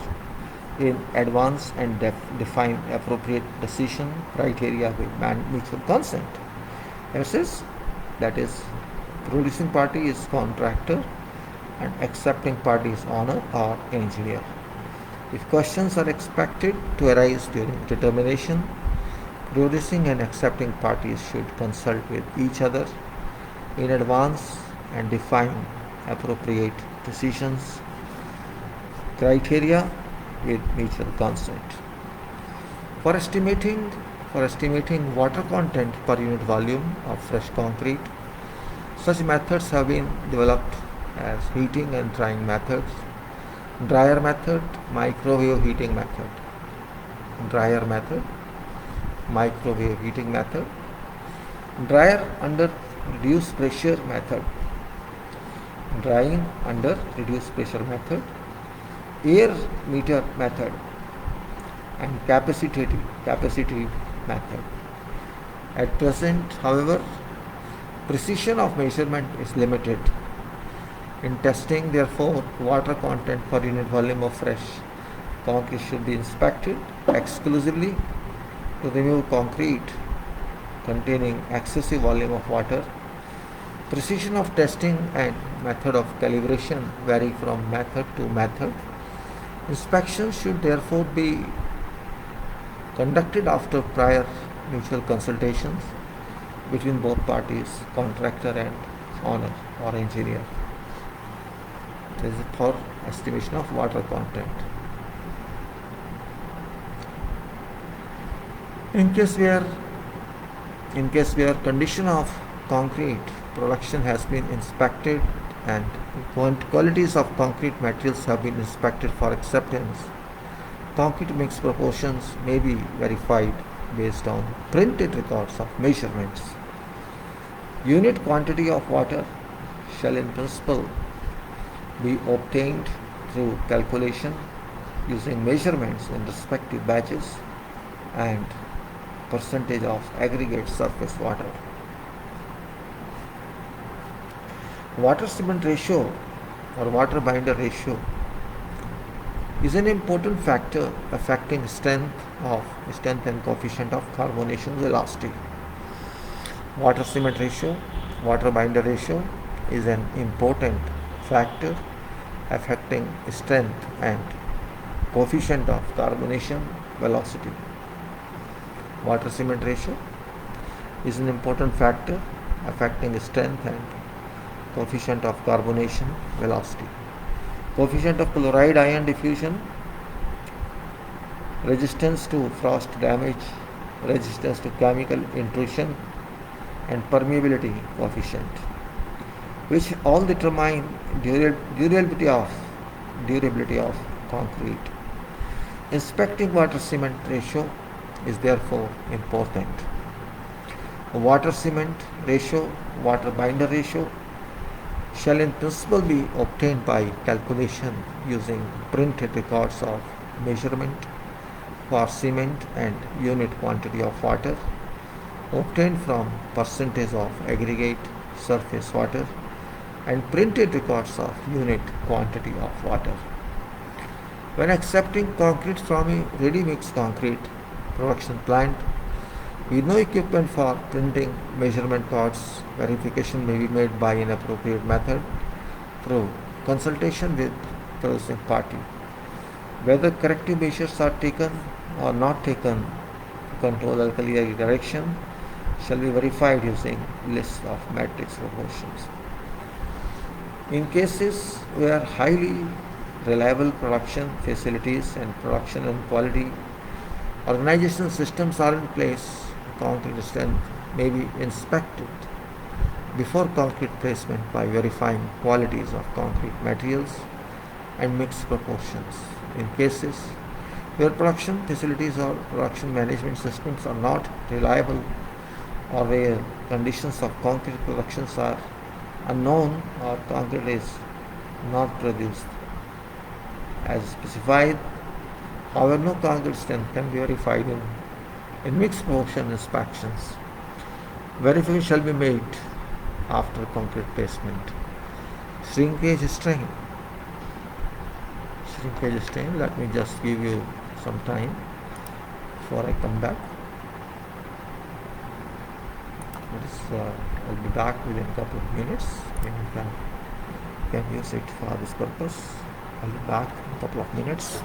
in advance and define appropriate decision criteria with mutual consent. That is, releasing party is contractor and accepting party is owner or engineer. If questions are expected to arise during determination, releasing and accepting parties should consult with each other in advance and define appropriate decisions criteria with mutual consent. For estimating water content per unit volume of fresh concrete, such methods have been developed as heating and drying methods, dryer method, microwave heating method. Dryer method, microwave heating method. Dryer under reduced pressure method. Drying under reduced pressure method, air meter method, and capacitive method. At present, however, precision of measurement is limited. In testing, therefore, water content per unit volume of fresh concrete should be inspected exclusively to remove concrete containing excessive volume of water. Precision of testing and method of calibration vary from method to method. Inspection should therefore be conducted after prior mutual consultations between both parties, contractor and owner or engineer. This is for estimation of water content. In case where condition of concrete production has been inspected and qualities of concrete materials have been inspected for acceptance, concrete mix proportions may be verified based on printed records of measurements. Unit quantity of water shall in principle be obtained through calculation using measurements in respective batches and percentage of aggregate surface water. Water cement ratio or water binder ratio is an important factor affecting strength and coefficient of carbonation velocity. Water cement ratio, water binder ratio is an important factor affecting strength and coefficient of carbonation velocity. Water cement ratio is an important factor affecting strength and coefficient of carbonation velocity. Coefficient of chloride ion diffusion, resistance to frost damage, resistance to chemical intrusion, and permeability coefficient, which all determine durability of concrete. Inspecting water cement ratio is therefore important. Water cement ratio, water binder ratio shall in principle be obtained by calculation using printed records of measurement for cement and unit quantity of water obtained from percentage of aggregate surface water and printed records of unit quantity of water. When accepting concrete from a ready-mix concrete production plant with no equipment for printing measurement cards, verification may be made by an appropriate method through consultation with producing party. Whether corrective measures are taken or not taken to control alkali direction shall be verified using list of matrix proportions. In cases where highly reliable production facilities and production and quality organizational systems are in place, concrete strength may be inspected before concrete placement by verifying qualities of concrete materials and mix proportions. In cases where production facilities or production management systems are not reliable or where conditions of concrete productions are unknown or concrete is not produced as specified, however, no concrete strength can be verified in mixed proportion inspections. Verification shall be made after concrete placement. Shrinkage strain. Let me just give you some time before I come back. I'll be back within a couple of minutes and you can use it for this purpose. I'll be back in a couple of minutes.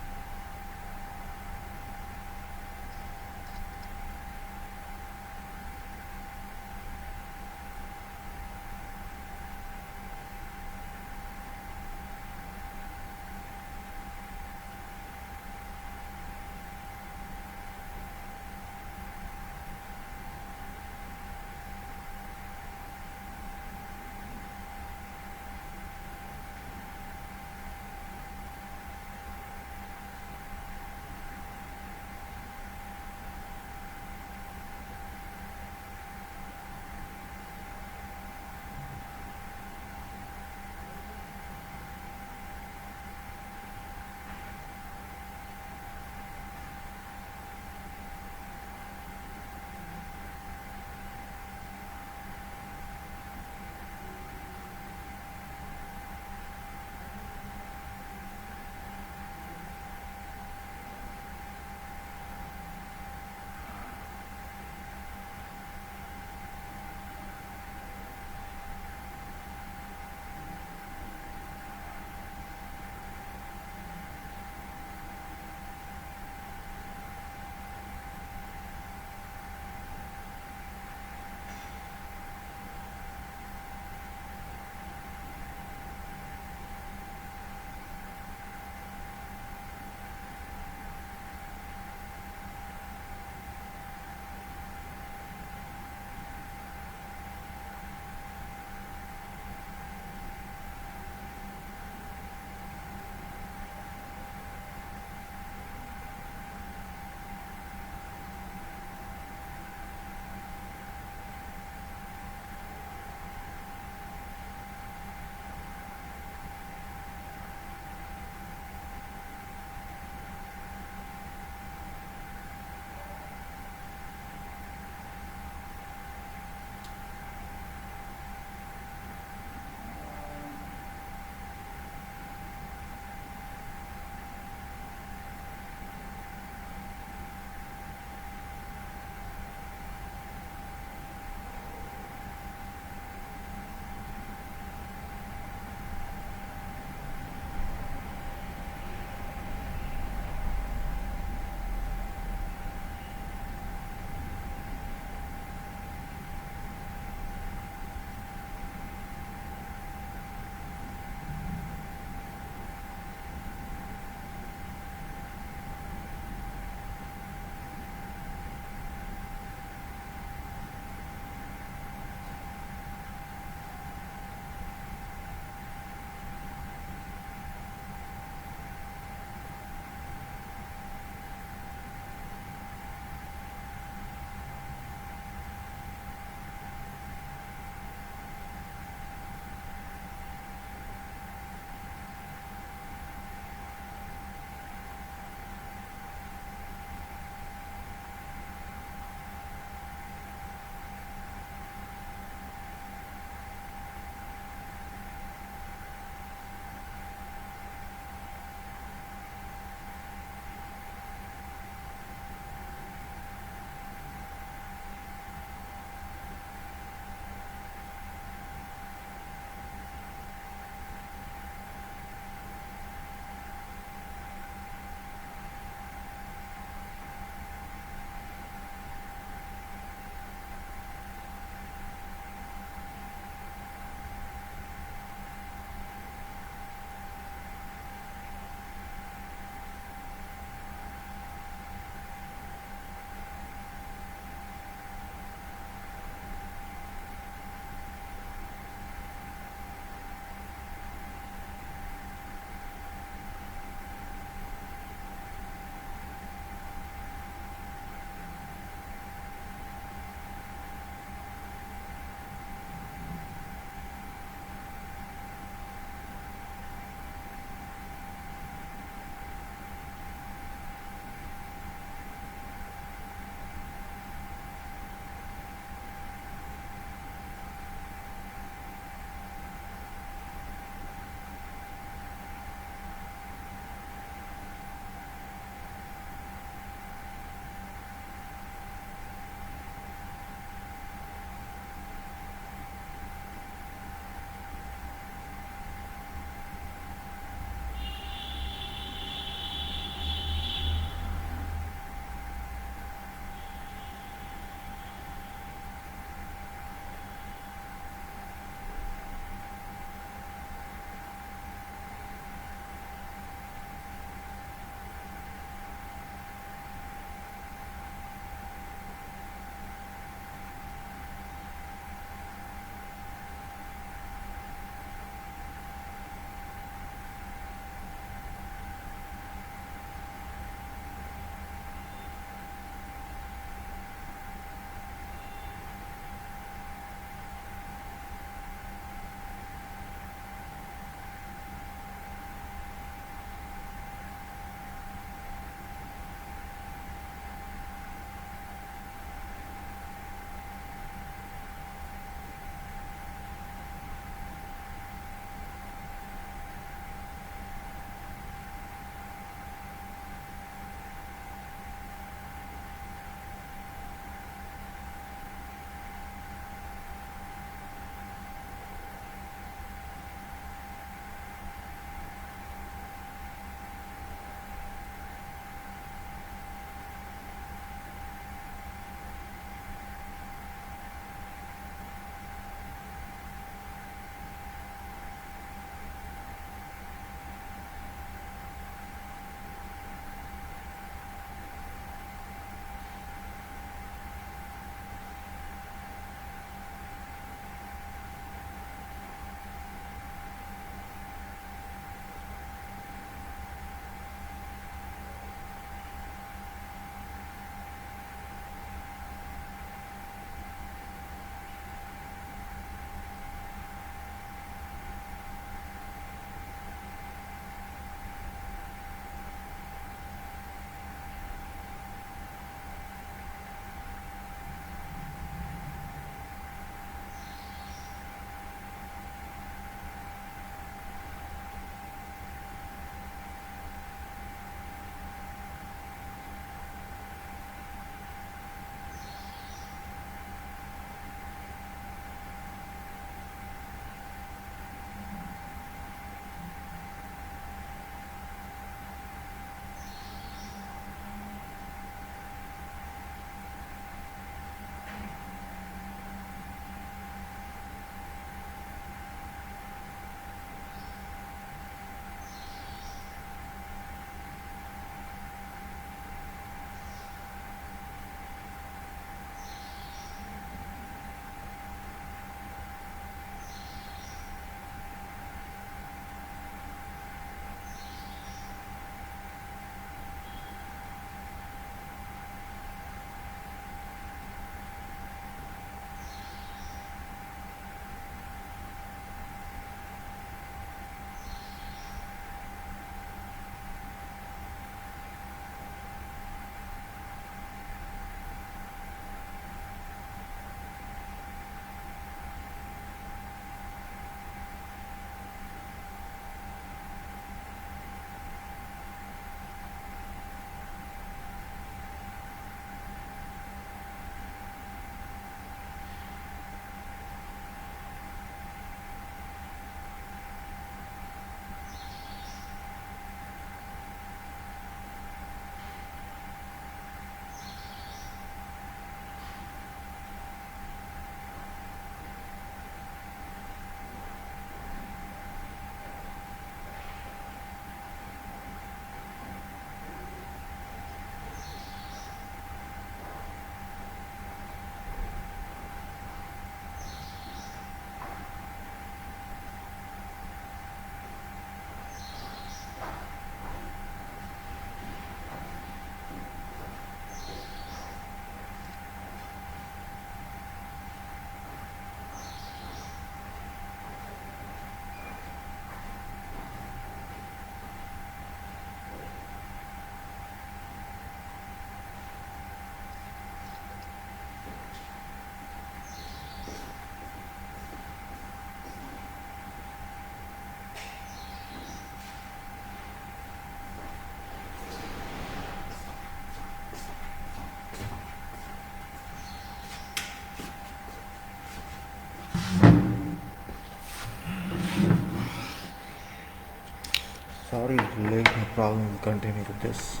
sorry late, no problem, we'll continue with this.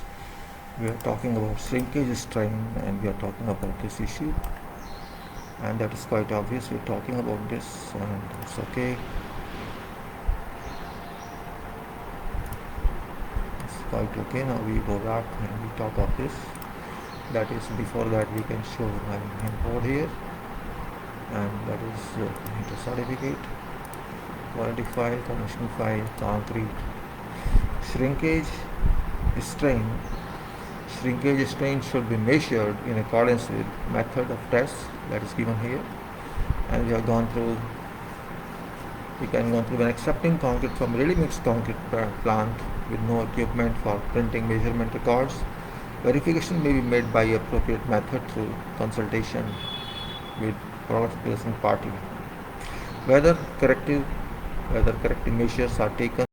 We are talking about shrinkage strain and we are talking about this issue, and that is quite obvious. We're talking about this and it's okay. It's quite okay. Now we go back and we talk of this. That is, before that we can show my import here, and that is the certificate, quality file, commission file, concrete. Shrinkage strain. Shrinkage strain should be measured in accordance with method of test that is given here, and we have gone through. We can go through when accepting concrete from ready-mix concrete plant with no equipment for printing measurement records. Verification may be made by appropriate method through consultation with product placing party. Whether corrective measures are taken